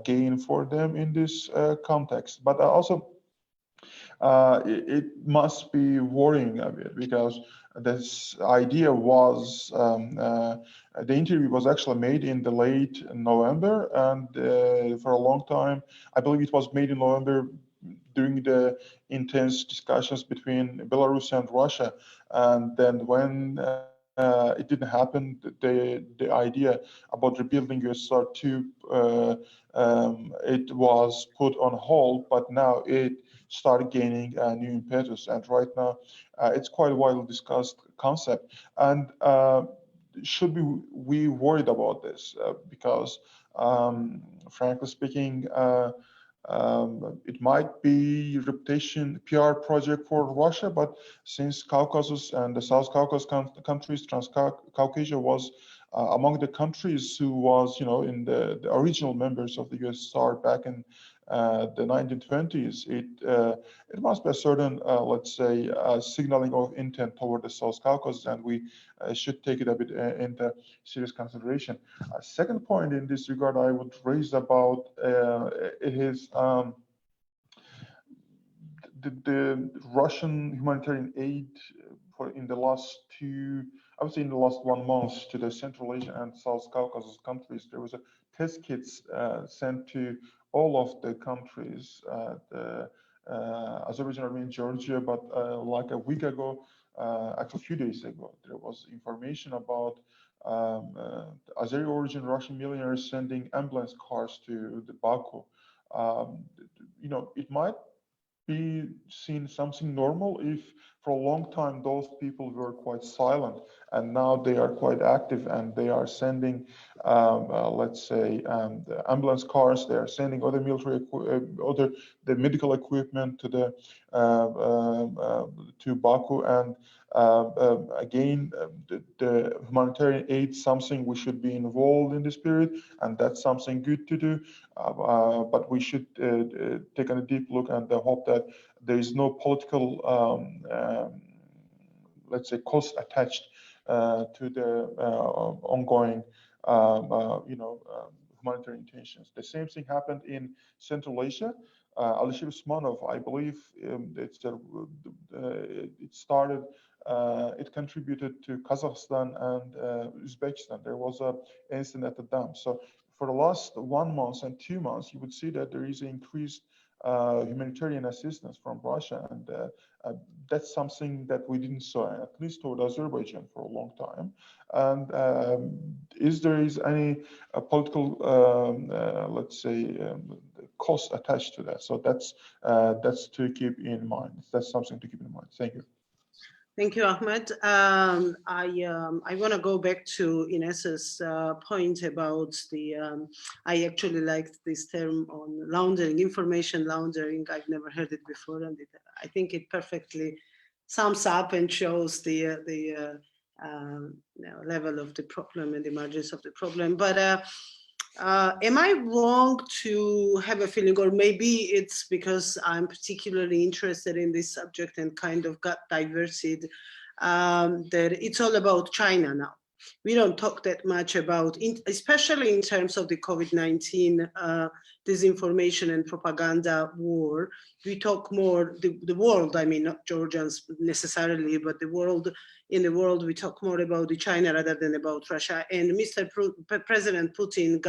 gain for them in this context. But also, it must be worrying a bit, because this idea was, the interview was actually made in the late November, and for a long time, I believe it was made in November during the intense discussions between Belarus and Russia. And then when it didn't happen, the idea about rebuilding USSR 2, it was put on hold, but now it started gaining a new impetus. And right now, it's quite a widely discussed concept. And should we worried about this? Because frankly speaking, it might be reputation PR project for Russia, but since Caucasus and the South Caucasus countries, Transcaucasia was among the countries who was, in the original members of the USSR back in the 1920s, it must be a certain, let's say, signaling of intent toward the South Caucasus, and we should take it a bit into serious consideration. Second point in this regard I would raise about it is the Russian humanitarian aid in the last I would say in the last 1 month to the Central Asian and South Caucasus countries. There was a test kits sent to all of the countries, Azerbaijan, Armenia, Georgia, but like a week ago, actually a few days ago, there was information about Azeri origin Russian millionaires sending ambulance cars to the Baku. It might be seen something normal if for a long time those people were quite silent, and now they are quite active and they are sending, let's say, the ambulance cars. They are sending other military, the medical equipment to the to Baku, and again, the humanitarian aid is something we should be involved in this period, and that's something good to do. But we should take a deep look and hope that there is no political, let's say, cost attached to the ongoing, humanitarian intentions. The same thing happened in Central Asia. Alisher Usmanov, I believe, it contributed to Kazakhstan and Uzbekistan. There was an incident at the dam. So for the last 1 month and 2 months, you would see that there is increased humanitarian assistance from Russia, and that's something that we didn't saw, at least toward Azerbaijan, for a long time. And is there any political, let's say, cost attached to that? So that's to keep in mind. That's something to keep in mind. Thank you. Thank you, Ahmed. I want to go back to Ines's point about I actually liked this term on laundering, information laundering. I've never heard it before, and I think it perfectly sums up and shows the level of the problem and the margins of the problem. But am I wrong to have a feeling, or maybe it's because I'm particularly interested in this subject and kind of got diverted, that it's all about China now? We don't talk that much about, especially in terms of the COVID-19 disinformation and propaganda war. We talk more, the world, I mean, not Georgians necessarily, but the world, in the world, we talk more about the China rather than about Russia. And President Putin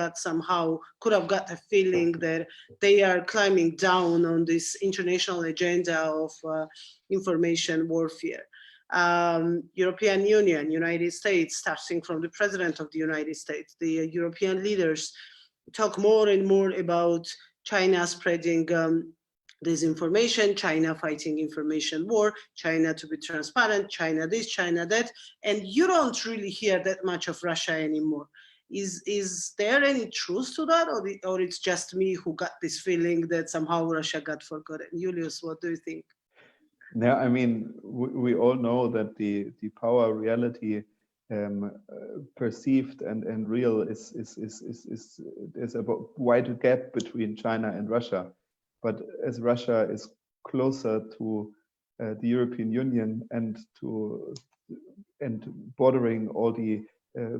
could have got a feeling that they are climbing down on this international agenda of information warfare. European Union, United States, starting from the President of the United States, the European leaders talk more and more about China spreading disinformation, China fighting information war, China to be transparent, China this, China that, and you don't really hear that much of Russia anymore. Is there any truth to that, or it's just me who got this feeling that somehow Russia got forgotten? Iulius, what do you think? Yeah, I mean, we all know that the power reality perceived and real is a wide gap between China and Russia. But as Russia is closer to the European Union and bordering all the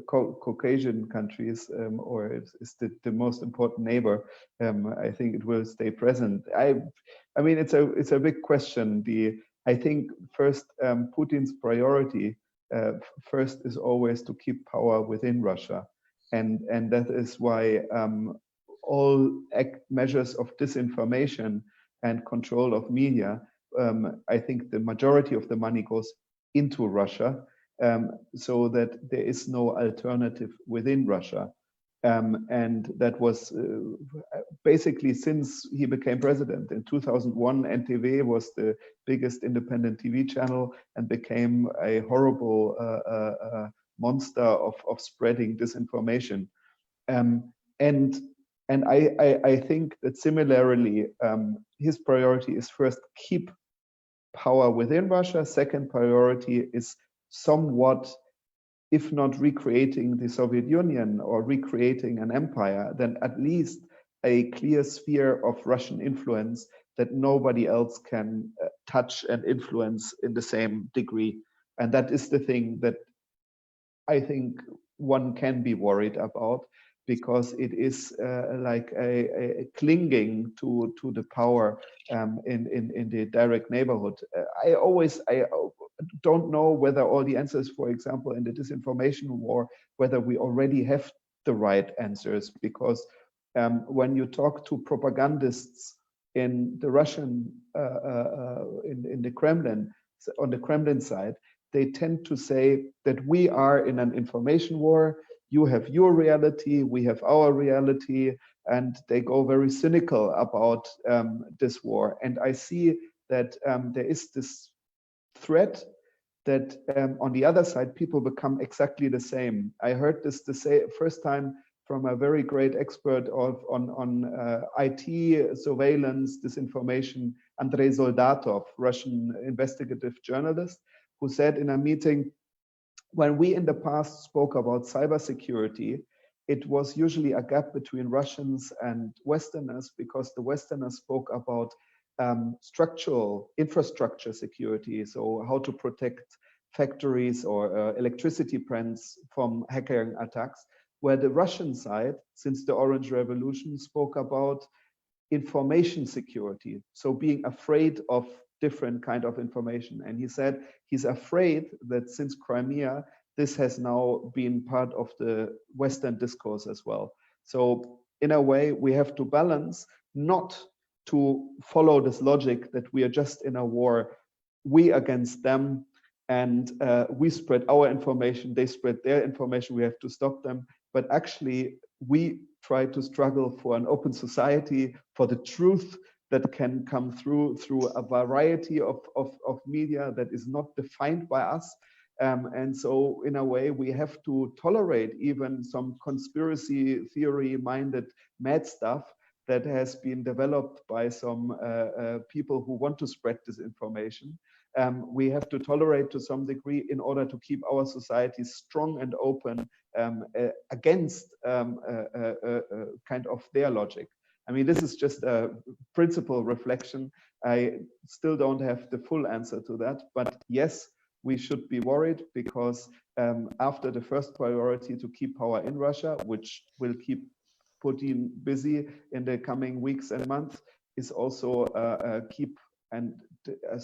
Caucasian countries, or is the most important neighbor, I think it will stay present. I mean, it's a big question. I think first, Putin's priority first is always to keep power within Russia, and that is why all measures of disinformation and control of media, I think the majority of the money goes into Russia, so that there is no alternative within Russia. And that was basically since he became president. In 2001, NTV was the biggest independent TV channel and became a horrible monster of spreading disinformation. And I think that similarly, his priority is first keep power within Russia. Second priority is somewhat, if not recreating the Soviet Union or recreating an empire, then at least a clear sphere of Russian influence that nobody else can touch and influence in the same degree. And that is the thing that I think one can be worried about, because it is like a clinging to the power in the direct neighborhood. I don't know whether all the answers, for example, in the disinformation war, whether we already have the right answers, because when you talk to propagandists in the Russian, in the Kremlin, on the Kremlin side, they tend to say that we are in an information war. You have your reality, we have our reality, and they go very cynical about this war. And I see that there is this threat that on the other side, people become exactly the same. I heard this first time from a very great expert on IT surveillance, disinformation, Andrei Soldatov, Russian investigative journalist, who said in a meeting, when we in the past spoke about cybersecurity, it was usually a gap between Russians and Westerners, because the Westerners spoke about structural infrastructure security, so how to protect factories or electricity plants from hacking attacks, where the Russian side, since the Orange Revolution, spoke about information security, so being afraid of different kind of information. And he said he's afraid that since Crimea, this has now been part of the Western discourse as well. So in a way, we have to balance not to follow this logic that we are just in a war, we against them, and we spread our information, they spread their information, we have to stop them. But actually, we try to struggle for an open society, for the truth, that can come through a variety of media that is not defined by us. And so in a way, we have to tolerate even some conspiracy theory-minded mad stuff that has been developed by some people who want to spread disinformation. We have to tolerate to some degree in order to keep our society strong and open against kind of their logic. I mean, this is just a principal reflection. I still don't have the full answer to that, but yes, we should be worried because after the first priority to keep power in Russia, which will keep Putin busy in the coming weeks and months, is also keep and a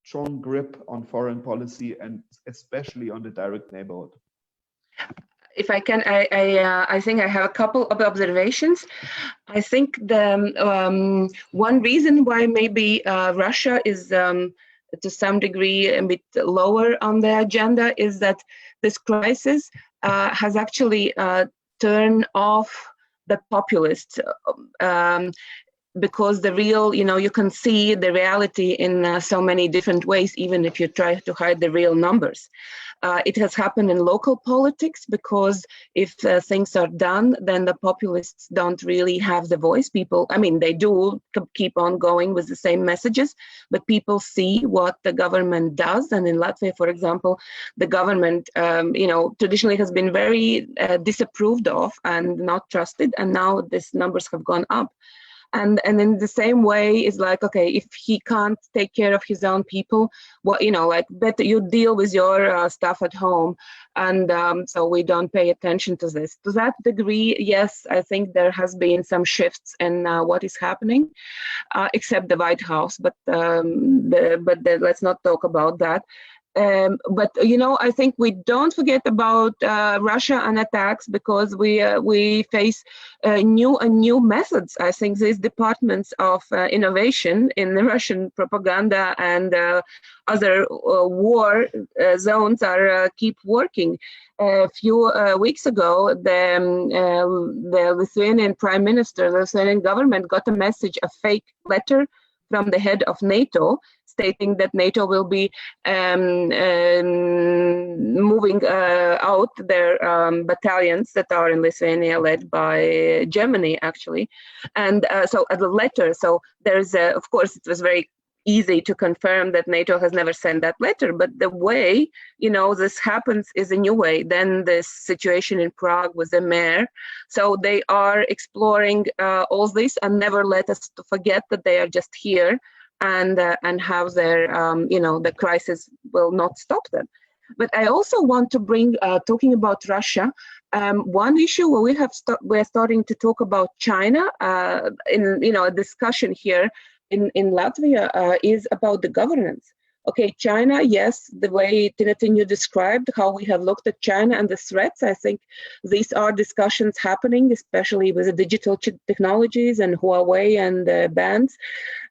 strong grip on foreign policy and especially on the direct neighborhood. If I can, I think I have a couple of observations. I think the one reason why maybe Russia is to some degree a bit lower on the agenda is that this crisis has actually turned off the populists because the real, you can see the reality in so many different ways, even if you try to hide the real numbers. It has happened in local politics because if things are done, then the populists don't really have the voice. People, I mean, they do keep on going with the same messages, but people see what the government does. And in Latvia, for example, the government, traditionally has been very disapproved of and not trusted. And now these numbers have gone up. And in the same way, it's like, okay, if he can't take care of his own people, well, better you deal with your stuff at home. And so we don't pay attention to this. To that degree, yes, I think there has been some shifts in what is happening, except the White House. But let's not talk about that. But I think we don't forget about Russia and attacks because we face new methods. I think these departments of innovation in the Russian propaganda and other war zones are keep working. A few weeks ago, the Lithuanian Prime Minister, the Lithuanian government got a message, a fake letter from the head of NATO, stating that NATO will be moving out their battalions that are in Lithuania, led by Germany, actually. And so the letter, so there's, of course, it was very easy to confirm that NATO has never sent that letter, but the way, this happens is a new way. Then this situation in Prague with the mayor. So they are exploring all this and never let us to forget that they are just here and how their, the crisis will not stop them. But I also want to bring, talking about Russia, one issue where we're starting to talk about China in, a discussion here in Latvia is about the governance. Okay, China, yes, the way Tina described how we have looked at China and the threats, I think these are discussions happening, especially with the digital technologies and Huawei and the bans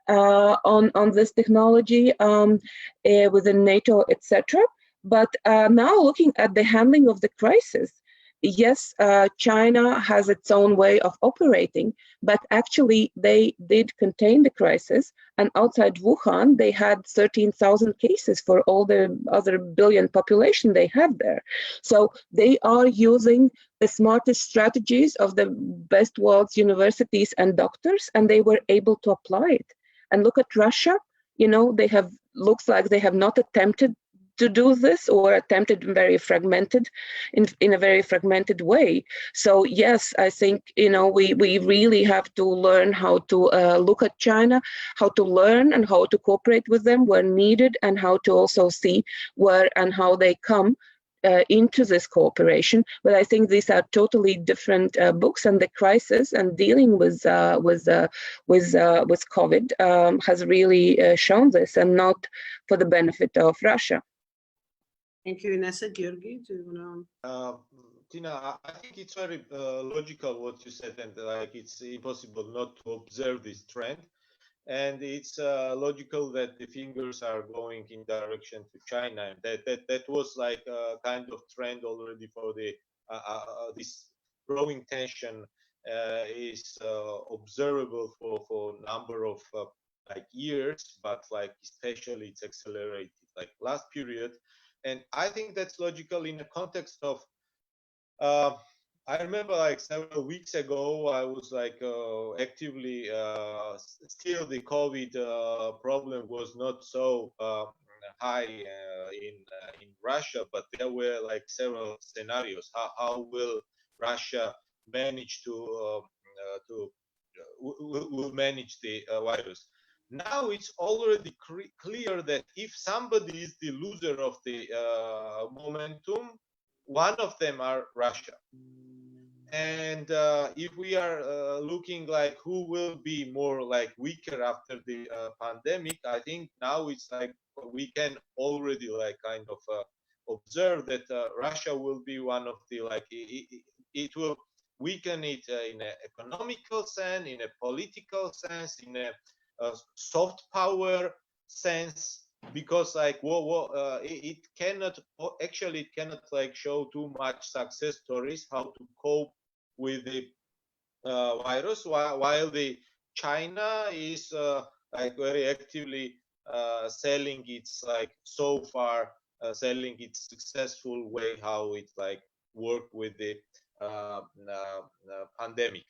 on this technology within NATO, etc. But now looking at the handling of the crisis, yes, China has its own way of operating, but actually they did contain the crisis. And outside Wuhan, they had 13,000 cases for all the other billion population they have there. So they are using the smartest strategies of the best world's universities and doctors, and they were able to apply it. And look at Russia, looks like they have not attempted to do this or attempted in a very fragmented way. So yes, I think, we really have to learn how to look at China, how to learn and how to cooperate with them where needed, and how to also see where and how they come into this cooperation. But I think these are totally different books, and the crisis and dealing with COVID has really shown this, and not for the benefit of Russia. Thank you, Inessa. Gyorgi, do you want to? Tina, I think it's very logical what you said, and it's impossible not to observe this trend. And it's logical that the fingers are going in direction to China. That was like a kind of trend already for the this growing tension is observable for a number of like years, but like especially it's accelerated like last period. And I think that's logical in the context of I remember like several weeks ago I was like actively still the COVID problem was not so high in Russia, but there were like several scenarios. How will Russia manage to will manage the virus? Now it's already clear that if somebody is the loser of the momentum, one of them are Russia. And if we are looking like who will be more like weaker after the pandemic, I think now it's like we can already like kind of observe that Russia will be one of the like it will weaken it in an economical sense, in a political sense, in a soft power sense, because like it cannot like show too much success stories how to cope with the virus, while the China is like very actively selling its like so far selling its successful way how it like work with the pandemic.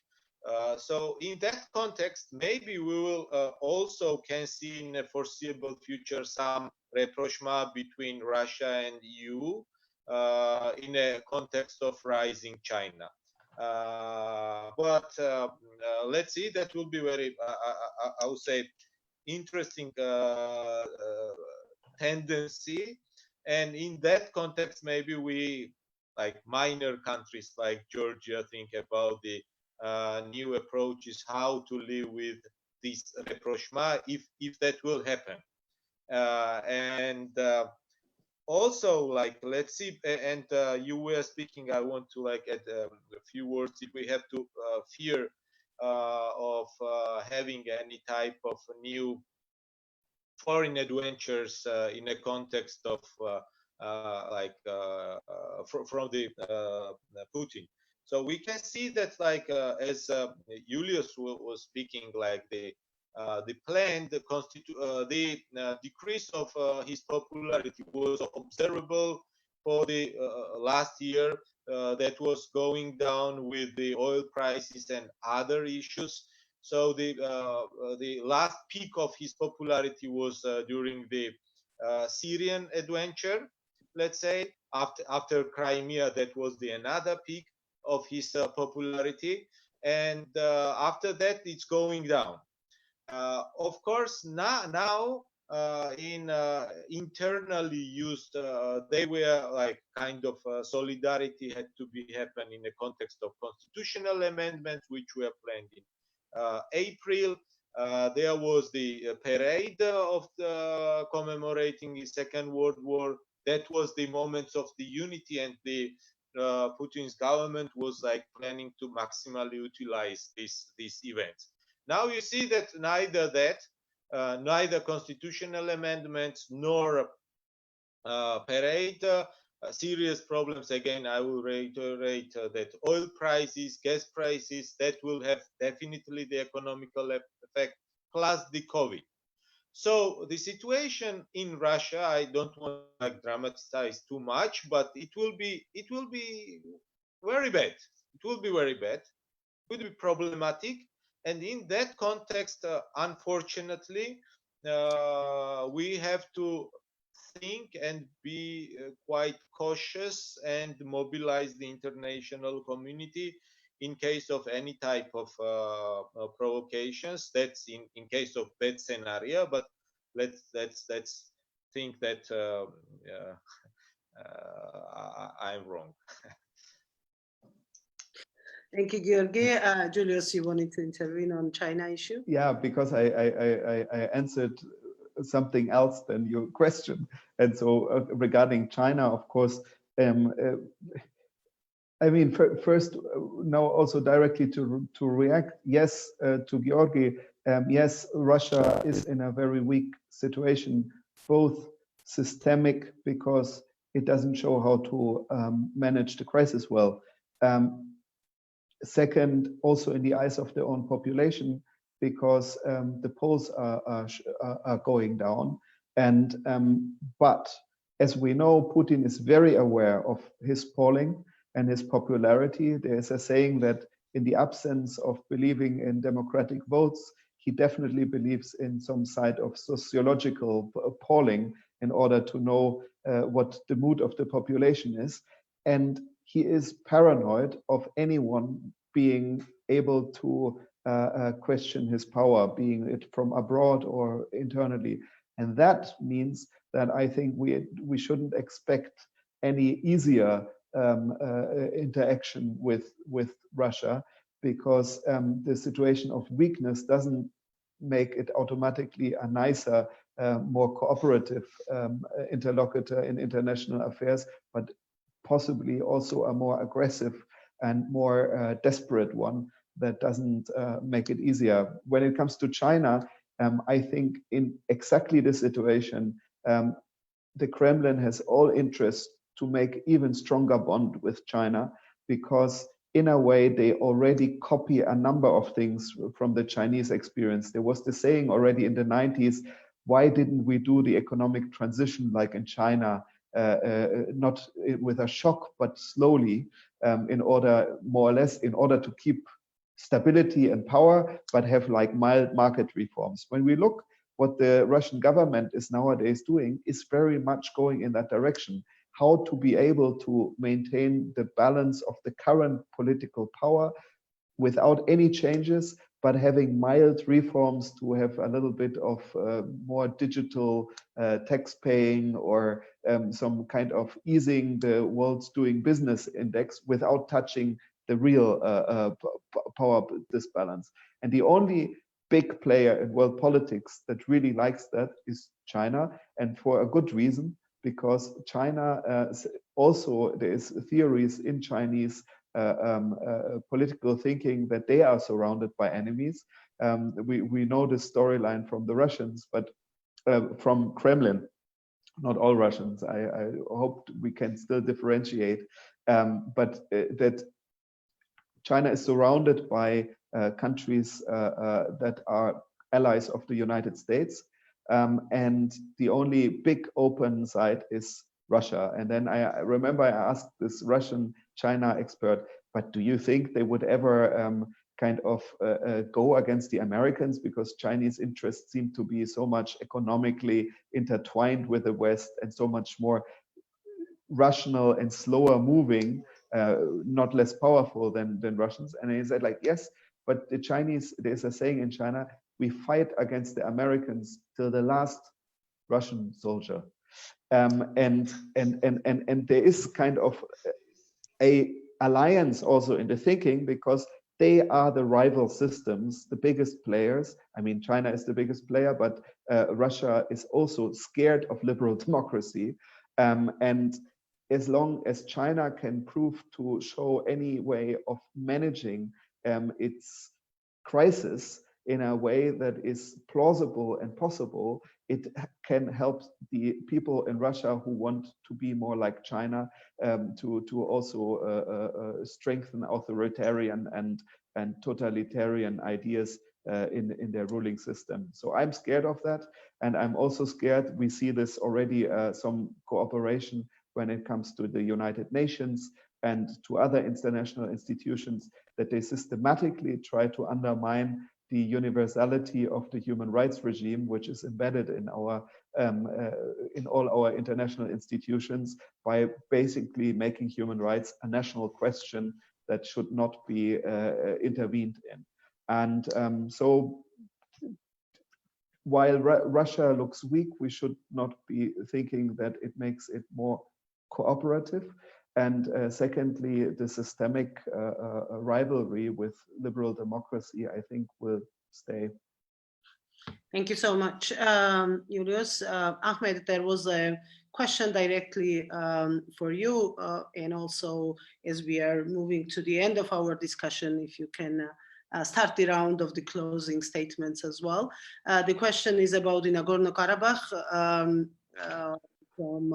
So in that context, maybe we will also can see in a foreseeable future some rapprochement between Russia and EU in a context of rising China. But let's see, that will be very, I would say, interesting tendency. And in that context, maybe we, like minor countries like Georgia, think about the new approaches, how to live with this rapprochement, if that will happen. And also, like, let's see, and you were speaking, I want to like add a few words. If we have to fear of having any type of new foreign adventures in a context of from the Putin. So we can see that, like as Iulius was speaking, like the plan, the decrease of his popularity was observable for the last year. That was going down with the oil prices and other issues. So the last peak of his popularity was during the Syrian adventure, let's say, after Crimea. That was the another peak of his popularity, and after that it's going down. Of course, now in internally used, they were like kind of solidarity had to be happen in the context of constitutional amendments, which were planned in April. There was the parade of the commemorating the Second World War. That was the moments of the unity, and the Putin's government was like planning to maximally utilize these events. Now you see that neither constitutional amendments nor parade. Serious problems. Again, I will reiterate that oil prices, gas prices, that will have definitely the economical effect, plus the COVID. So the situation in Russia, I don't want to like dramatize too much, but it will be very bad. It will be very bad. It will be problematic. And in that context, unfortunately, we have to think and be quite cautious and mobilize the international community in case of any type of provocations. That's in case of bad scenario. But let's think that I'm wrong. Thank you, Gеорgi. Julius, you wanted to intervene on China issue? Yeah, because I answered something else than your question. And so regarding China, of course, I mean, first, now also directly to react, yes, to Gеорgi, yes, Russia is in a very weak situation, both systemic, because it doesn't show how to manage the crisis well, Second, also in the eyes of their own population, because the polls are going down. And but as we know, Putin is very aware of his polling and his popularity. There's a saying that in the absence of believing in democratic votes, he definitely believes in some side of sociological polling in order to know what the mood of the population is. And he is paranoid of anyone being able to question his power, being it from abroad or internally. And that means that I think we shouldn't expect any easier interaction with Russia, because the situation of weakness doesn't make it automatically a nicer, more cooperative interlocutor in international affairs, but possibly also a more aggressive and more desperate one that doesn't make it easier. When it comes to China, I think in exactly this situation, the Kremlin has all interest to make even stronger bond with China, because in a way they already copy a number of things from the Chinese experience. There was the saying already in the 90s, why didn't we do the economic transition like in China, not with a shock, but slowly, in order, more or less, in order to keep stability and power, but have like mild market reforms. When we look what the Russian government is nowadays doing, is very much going in that direction. How to be able to maintain the balance of the current political power without any changes, but having mild reforms to have a little bit of more digital tax paying, or some kind of easing the world's doing business index without touching the real power disbalance. And the only big player in world politics that really likes that is China, and for a good reason, because China also, there is theories in Chinese political thinking that they are surrounded by enemies. We know this storyline from the Russians, but from Kremlin, not all Russians. I hope we can still differentiate, but that China is surrounded by countries that are allies of the United States, and the only big open side is Russia. And then I remember I asked this Russian China expert, but do you think they would ever kind of go against the Americans, because Chinese interests seem to be so much economically intertwined with the West and so much more rational and slower moving, not less powerful than Russians? And he said, like, yes, but the Chinese, there's a saying in China, we fight against the Americans till the last Russian soldier. And there is kind of a alliance also in the thinking, because they are the rival systems, the biggest players. I mean, China is the biggest player, but Russia is also scared of liberal democracy. And as long as China can prove to show any way of managing its crisis in a way that is plausible and possible, it can help the people in Russia who want to be more like China to also strengthen authoritarian and totalitarian ideas in their ruling system. So I'm scared of that, and I'm also scared. We see this already, some cooperation when it comes to the United Nations and to other international institutions, that they systematically try to undermine the universality of the human rights regime, which is embedded in our in all our international institutions, by basically making human rights a national question that should not be intervened in. And so while Russia looks weak, we should not be thinking that it makes it more cooperative. And secondly, the systemic rivalry with liberal democracy, I think, will stay. Thank you so much, Iulius. Ahmed, there was a question directly for you, and also as we are moving to the end of our discussion, if you can start the round of the closing statements as well. The question is about the Nagorno-Karabakh from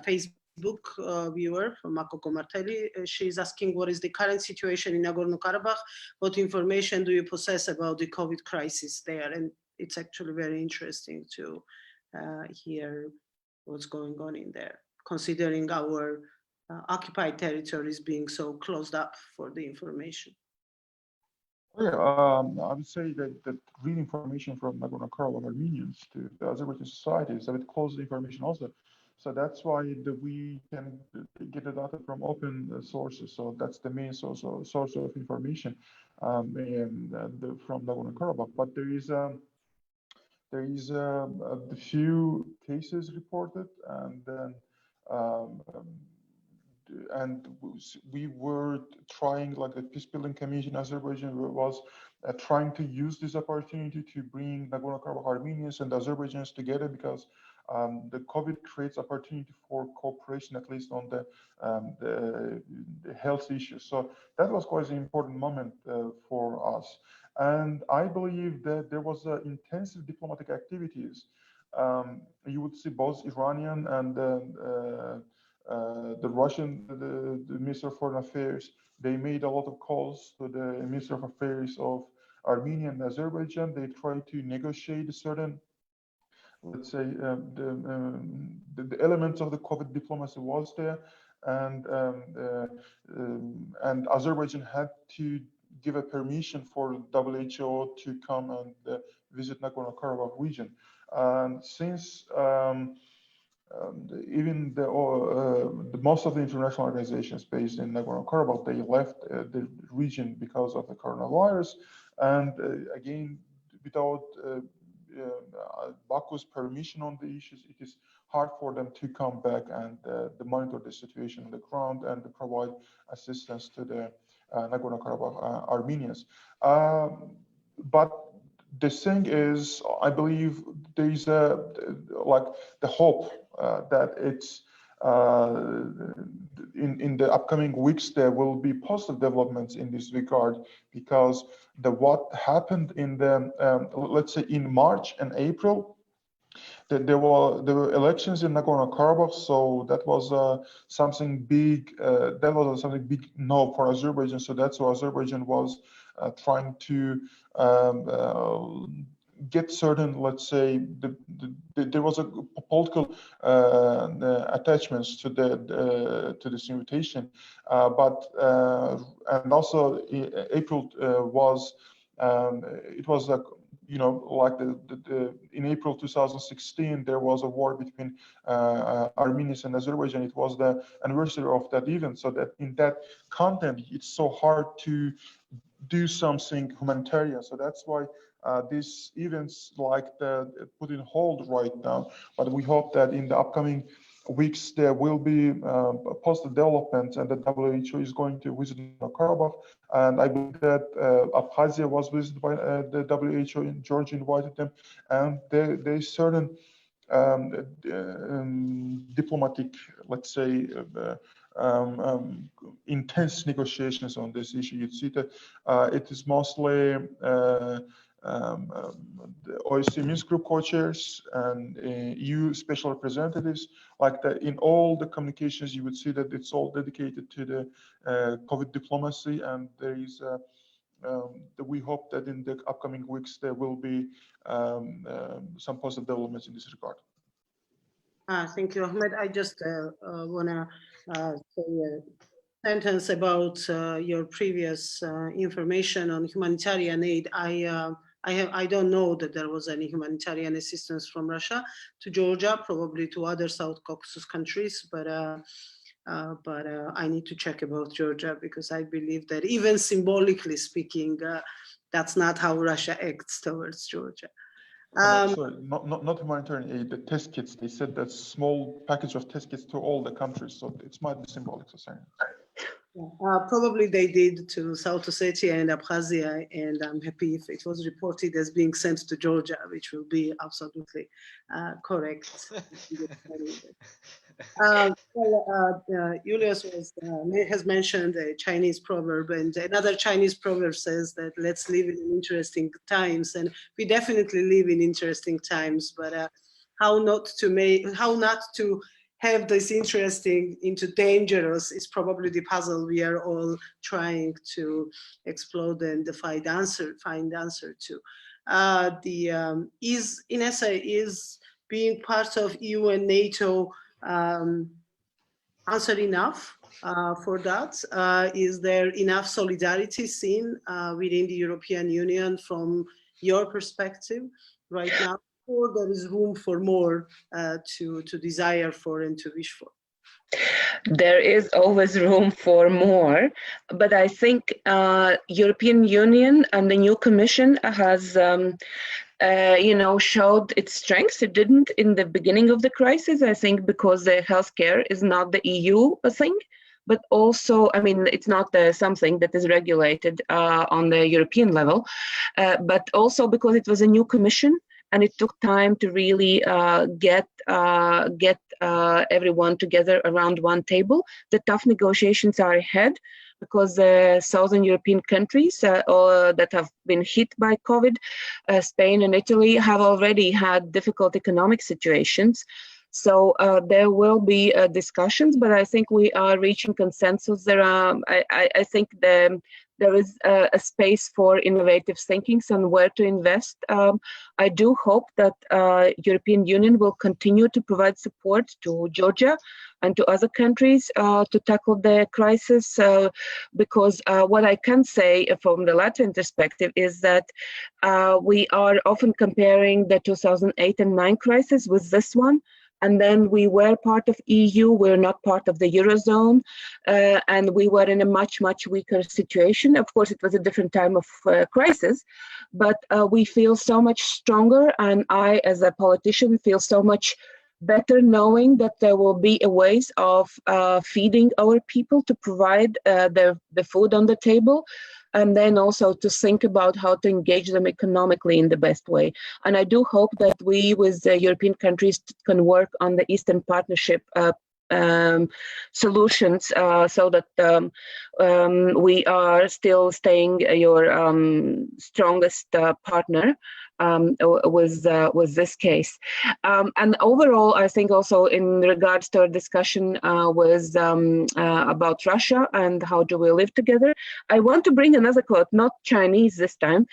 Facebook. Facebook viewer from Makoko Martelli. She's asking, what is the current situation in Nagorno-Karabakh? What information do you possess about the COVID crisis there? And it's actually very interesting to hear what's going on in there, considering our occupied territories being so closed up for the information. Yeah, I would say that real information from Nagorno-Karabakh Armenians to the Azerbaijan society is a bit closed information also. So that's why we can get the data from open sources. So that's the main source of information from Nagorno-Karabakh. But there is a few cases reported, and we were trying, like the peace building commission in Azerbaijan was trying to use this opportunity to bring Nagorno-Karabakh Armenians and Azerbaijanis together, because the COVID creates opportunity for cooperation, at least on the health issues. So that was quite an important moment for us. And I believe that there was intensive diplomatic activities. You would see both Iranian and the Russian, the Minister of Foreign Affairs, they made a lot of calls to the Minister of Affairs of Armenia and Azerbaijan. They tried to negotiate certain, let's say, the elements of the COVID diplomacy was there, and Azerbaijan had to give a permission for WHO to come and visit Nagorno-Karabakh region. And since even the most of the international organizations based in Nagorno-Karabakh, they left the region because of the coronavirus, and again, without Baku's permission on the issues, it is hard for them to come back and monitor the situation on the ground and provide assistance to the Nagorno-Karabakh Armenians. But the thing is, I believe there is like the hope that it's in the upcoming weeks there will be positive developments in this regard, because what happened in the let's say in March and April, there were elections in Nagorno-Karabakh, so that was something big. That was something big no for Azerbaijan. So that's why Azerbaijan was trying to get certain, let's say, there was a political attachments to this invitation, but and also April was it was like, you know, like in April 2016 there was a war between Armenians and Azerbaijan. It was the anniversary of that event, so that in that content it's so hard to do something humanitarian. So that's why these events like put in hold right now. But we hope that in the upcoming weeks there will be positive developments, and the WHO is going to visit Karabakh. And I believe that Abkhazia was visited by the WHO, in Georgia invited them, and there's certain diplomatic, let's say, intense negotiations on this issue. You'd see that it is mostly the OSCE Minsk group co-chairs and EU special representatives. Like that, in all the communications, you would see that it's all dedicated to the COVID diplomacy, and there is we hope that in the upcoming weeks there will be some positive developments in this regard. Thank you, Ahmed. I just want to say a sentence about your previous information on humanitarian aid. I don't know that there was any humanitarian assistance from Russia to Georgia, probably to other South Caucasus countries, but I need to check about Georgia, because I believe that even symbolically speaking, that's not how Russia acts towards Georgia. Sorry, not humanitarian aid, the test kits. They said that small package of test kits to all the countries, so it might be symbolic. So sorry. Probably they did to South Ossetia and Abkhazia, and I'm happy if it was reported as being sent to Georgia, which will be absolutely correct. Iuliuus has mentioned a Chinese proverb, and another Chinese proverb says that let's live in interesting times, and we definitely live in interesting times. But how not to have this interesting into dangerous is probably the puzzle we are all trying to explode and find answer to. Is being part of EU and NATO answer enough for that? Is there enough solidarity seen within the European Union from your perspective right now? Or there is room for more to desire for and to wish for? There is always room for more, but I think European Union and the new Commission has, showed its strengths. It didn't in the beginning of the crisis, I think, because the healthcare is not the EU thing, but also, I mean, it's not something that is regulated on the European level, but also because it was a new Commission. And it took time to really get everyone together around one table. The tough negotiations are ahead because southern European countries that have been hit by COVID, Spain and Italy, have already had difficult economic situations. So there will be discussions, but I think we are reaching consensus. I think there is a space for innovative thinking on where to invest. I do hope that European Union will continue to provide support to Georgia and to other countries to tackle the crisis, because what I can say from the Latvian perspective is that we are often comparing the 2008 and 2009 crisis with this one. And then we were part of EU, we're not part of the Eurozone, and we were in a much, much weaker situation. Of course, it was a different time of crisis, but we feel so much stronger, and I, as a politician, feel so much better knowing that there will be a ways of feeding our people to provide the food on the table, and then also to think about how to engage them economically in the best way. And I do hope that we, with the European countries, can work on the Eastern Partnership solutions so that we are still staying your strongest partner with this case. And overall, I think also in regards to our discussion was about Russia and how do we live together, I want to bring another quote, not Chinese this time.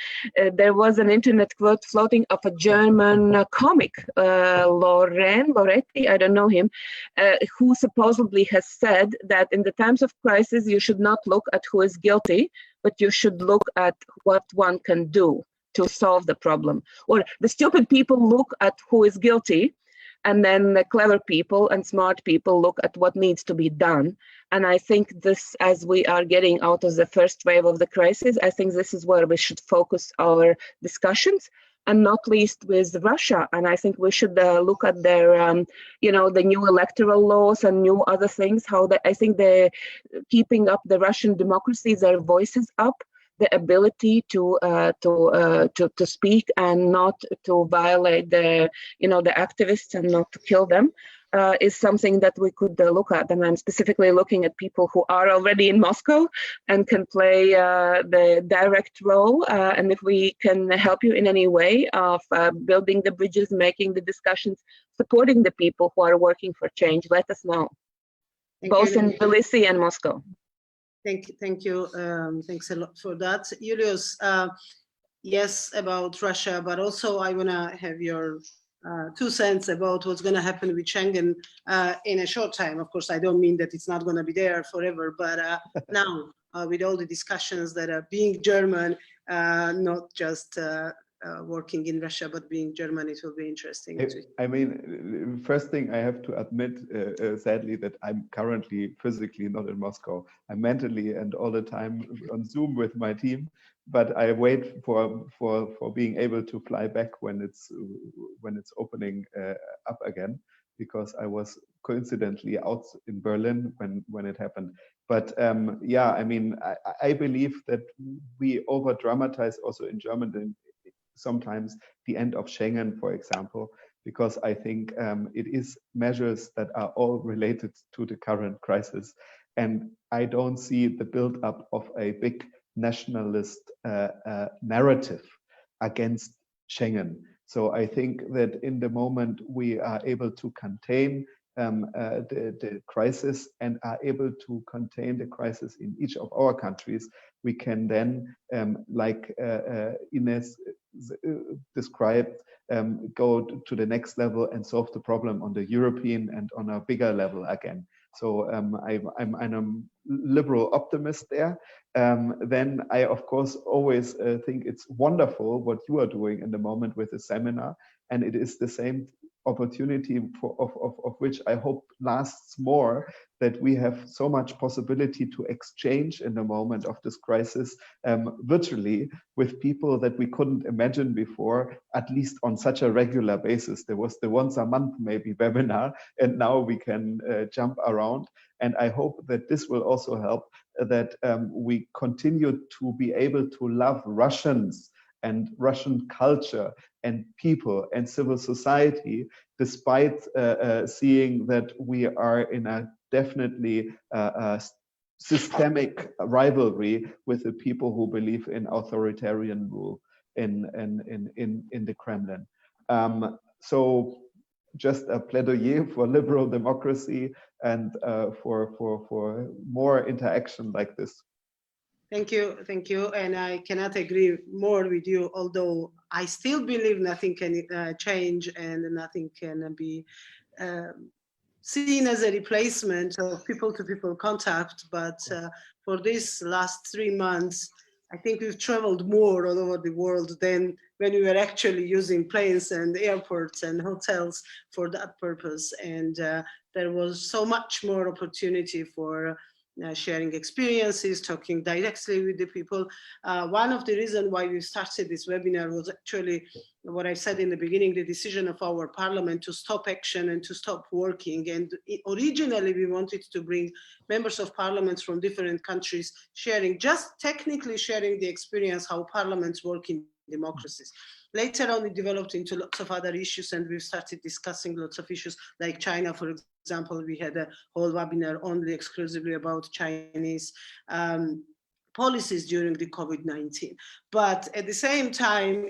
There was an internet quote floating of a German comic, Loretti, I don't know him, who supposedly has said that in the times of crisis, you should not look at who is guilty, but you should look at what one can do to solve the problem. Or the stupid people look at who is guilty, and then the clever people and smart people look at what needs to be done. And I think this, as we are getting out of the first wave of the crisis, I think this is where we should focus our discussions, and not least with Russia. And I think we should look at their, the new electoral laws and new other things, I think they're keeping up the Russian democracy, their voices up, the ability to speak and not to violate the activists and not to kill them is something that we could look at. And I'm specifically looking at people who are already in Moscow and can play the direct role. And if we can help you in any way of building the bridges, making the discussions, supporting the people who are working for change, let us know. Both in Tbilisi and Moscow. Thank you. Thanks a lot for that. Iulius, yes, about Russia, but also I want to have your 2 cents about what's going to happen with Schengen in a short time. Of course, I don't mean that it's not going to be there forever, but now with all the discussions that are being German, not just working in Russia, but being German, it will be interesting. I mean, first thing I have to admit, sadly, that I'm currently physically not in Moscow. I'm mentally and all the time on Zoom with my team, but I wait for being able to fly back when it's opening up again, because I was coincidentally out in Berlin when it happened. But yeah, I mean, I believe that we over dramatize also in German sometimes the end of Schengen, for example, because I think it is measures that are all related to the current crisis. And I don't see the build-up of a big nationalist narrative against Schengen. So I think that in the moment we are able to contain the crisis and are able to contain the crisis in each of our countries, we can then, like Ines described, go to the next level and solve the problem on the European and on a bigger level again. So I'm a liberal optimist there. Then I, of course, always think it's wonderful what you are doing in the moment with the seminar, and it is the same opportunity of which I hope lasts more, that we have so much possibility to exchange in the moment of this crisis virtually with people that we couldn't imagine before, at least on such a regular basis. There was the once a month maybe webinar, and now we can jump around. And I hope that this will also help that we continue to be able to love Russians and Russian culture and people and civil society, despite seeing that we are in a definitely systemic rivalry with the people who believe in authoritarian rule in the Kremlin. So just a plaidoyer for liberal democracy and for more interaction like this. Thank you. And I cannot agree more with you, although I still believe nothing can change and nothing can be seen as a replacement of people-to-people contact. But for this last 3 months, I think we've traveled more all over the world than when we were actually using planes and airports and hotels for that purpose. And there was so much more opportunity for sharing experiences, talking directly with the people. One of the reasons why we started this webinar was actually what I said in the beginning, the decision of our parliament to stop action and to stop working. And originally we wanted to bring members of parliaments from different countries just technically sharing the experience how parliaments work in democracies. Later on, it developed into lots of other issues, and we've started discussing lots of issues like China, for example. We had a whole webinar only exclusively about Chinese policies during the COVID-19. But at the same time,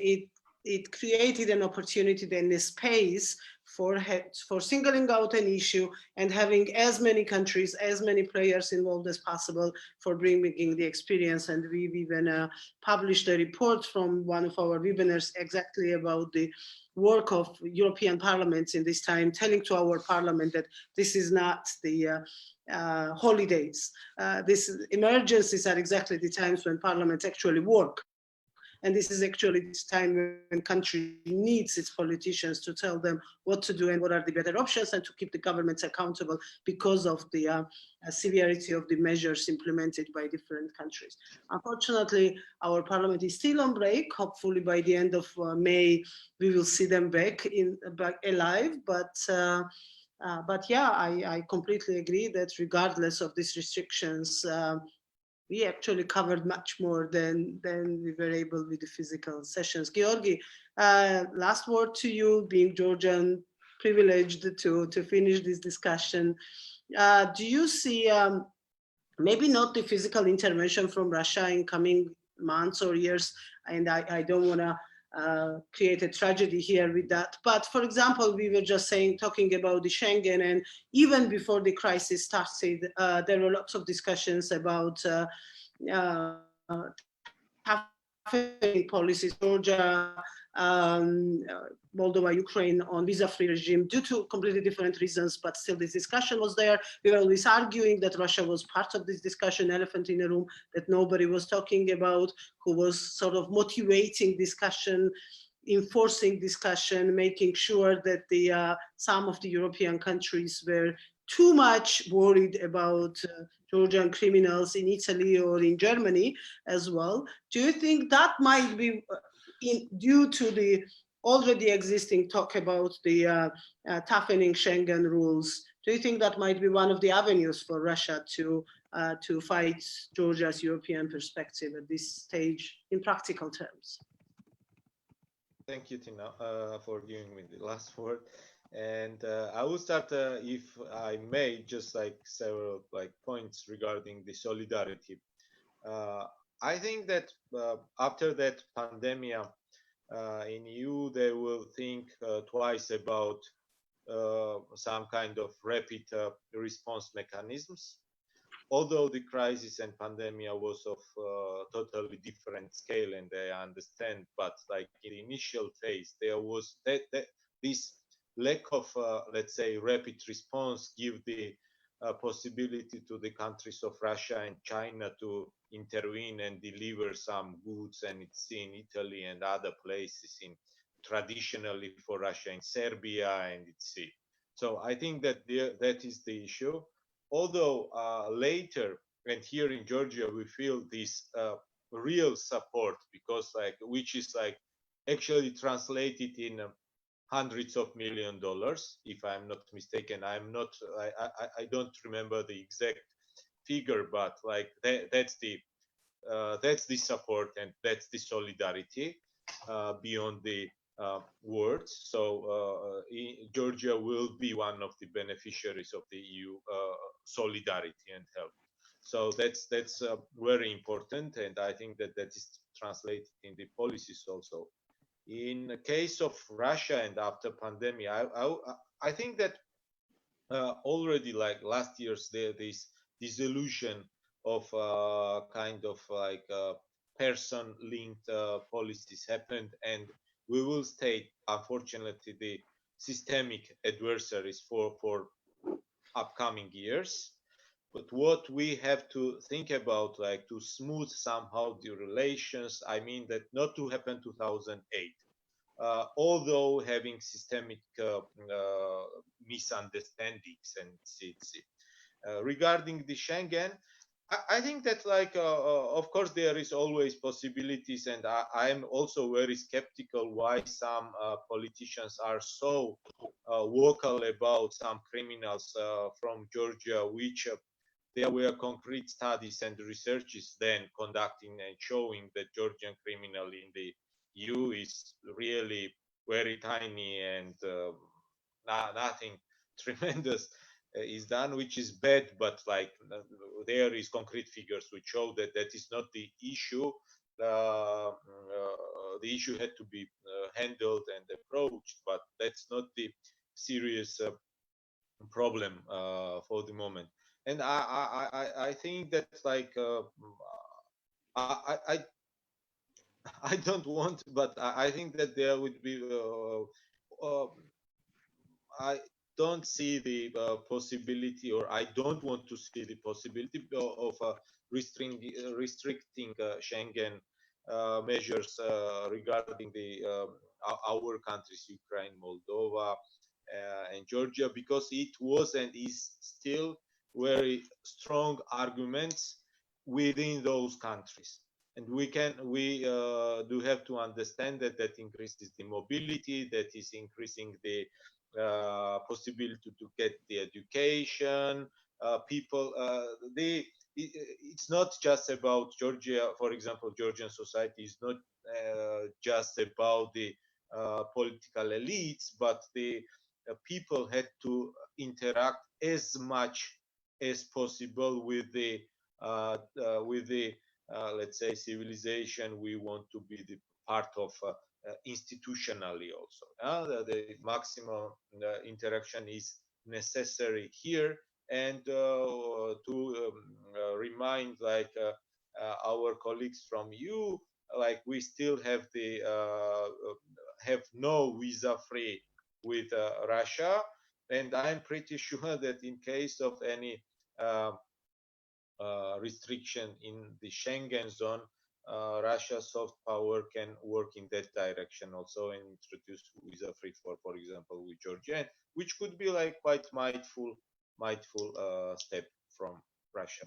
it created an opportunity and a space for singling out an issue and having as many countries, as many players involved as possible for bringing the experience. And we've even published a report from one of our webinars exactly about the work of European parliaments in this time, telling to our parliament that this is not the holidays. These emergencies are exactly the times when parliaments actually work. And this is actually this time when country needs its politicians to tell them what to do and what are the better options, and to keep the governments accountable because of the severity of the measures implemented by different countries. Unfortunately, our parliament is still on break. Hopefully by the end of May, we will see them back alive. But yeah, I completely agree that regardless of these restrictions, we actually covered much more than we were able with the physical sessions. Gеорgi, last word to you, being Georgian, privileged to finish this discussion. Do you see, maybe not the physical intervention from Russia in coming months or years, and I don't want to create a tragedy here with that. But for example, we were just talking about the Schengen, and even before the crisis started, there were lots of discussions about policies, Georgia, Moldova, Ukraine on visa-free regime due to completely different reasons, but still this discussion was there. We were always arguing that Russia was part of this discussion, elephant in the room that nobody was talking about, who was sort of motivating discussion, enforcing discussion, making sure that the some of the European countries were too much worried about Georgian criminals in Italy or in Germany as well. Do you think that might be due to the already existing talk about the toughening Schengen rules? Do you think that might be one of the avenues for Russia to fight Georgia's European perspective at this stage in practical terms? Thank you, Tina, for giving me the last word. And I will start, if I may, just several points regarding the solidarity. I think that after that pandemic in EU, they will think twice about some kind of rapid response mechanisms. Although the crisis and pandemic was of totally different scale, and I understand, but like in the initial phase, there was this lack of, let's say, rapid response give the possibility to the countries of Russia and China to intervene and deliver some goods, and it's in Italy and other places in traditionally for Russia in Serbia and it's so I think that that is the issue. Although later, and here in Georgia, we feel this real support because which is actually translated in hundreds of $millions, if I'm not mistaken. I don't remember the exact figure, but that's the support and that's the solidarity beyond the words. So Georgia will be one of the beneficiaries of the EU solidarity and help. So that's very important, and I think that is translated in the policies also. In the case of Russia and after pandemic, I think that already last year's this dissolution of kind of person-linked policies happened, and we will state, unfortunately, the systemic adversaries for upcoming years. But what we have to think about, to smooth somehow the relations, I mean that not to happen 2008, although having systemic misunderstandings and regarding the Schengen, I think that of course there is always possibilities, and I am also very skeptical why some politicians are so vocal about some criminals from Georgia, which there were concrete studies and researches then conducting and showing that Georgian criminal in the EU is really very tiny and nothing tremendous is done, which is bad, but there is concrete figures which show that that is not the issue. The issue had to be handled and approached, but that's not the serious problem for the moment. And I think that I don't want, but I think that there would be I don't see the possibility, or I don't want to see the possibility of restricting Schengen measures regarding our countries, Ukraine, Moldova, and Georgia, because it was and is still very strong arguments within those countries. And we do have to understand that increases the mobility, that is increasing the possibility to get the education. People, it's not just about Georgia. For example, Georgian society is not just about the political elites, but the people had to interact as much as possible with the let's say civilization we want to be the part of institutionally also. The maximum interaction is necessary here, and to remind our colleagues from EU, we still have have no visa free with Russia, and I'm pretty sure that in case of any restriction in the Schengen zone, Russia's soft power can work in that direction also and introduce visa free for example, with Georgia, which could be quite mindful step from Russia.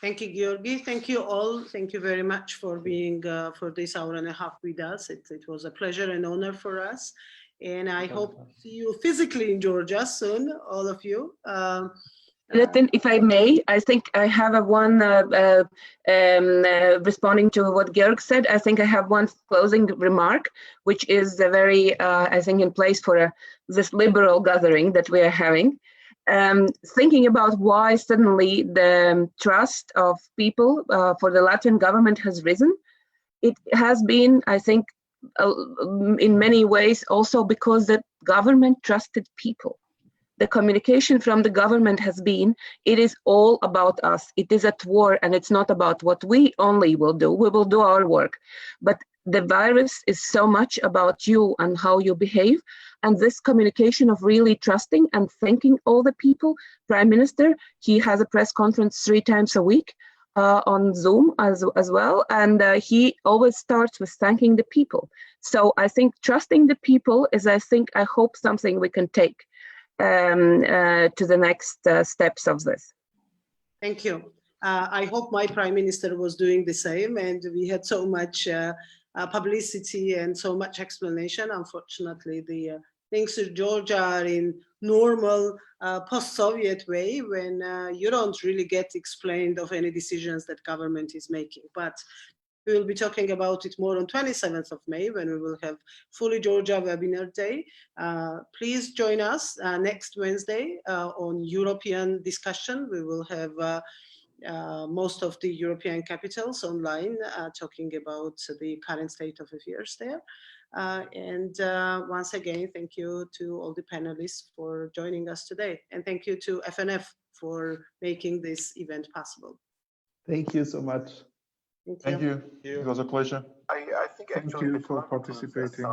Thank you, Gеоргий. Thank you all. Thank you very much for being for this hour and a half with us. It was a pleasure and honor for us. And I hope to see you physically in Georgia soon, all of you. If I may, I think I have one responding to what Gеорg said. I think I have one closing remark, which is very, I think, in place for this liberal gathering that we are having. Thinking about why suddenly the trust of people for the Latvian government has risen. It has been, I think, in many ways also because the government trusted people. The communication from the government has been, it is all about us. It is at war, and it's not about what we only will do. We will do our work. But the virus is so much about you and how you behave. And this communication of really trusting and thanking all the people. Prime Minister, he has a press conference 3 times a week on Zoom as well. And he always starts with thanking the people. So I think trusting the people is, I hope, something we can take to the next steps of this. Thank you. I hope my Prime Minister was doing the same, and we had so much publicity and so much explanation. Unfortunately, the things in Georgia are in normal post-Soviet way, when you don't really get explained of any decisions that government is making. But we will be talking about it more on 27th of May, when we will have fully Georgia webinar day. Please join us next Wednesday on European discussion. We will have most of the European capitals online talking about the current state of affairs there. And once again, thank you to all the panelists for joining us today. And thank you to FNF for making this event possible. Thank you so much. Thank you. It was a pleasure. I think actually Thank you for participating.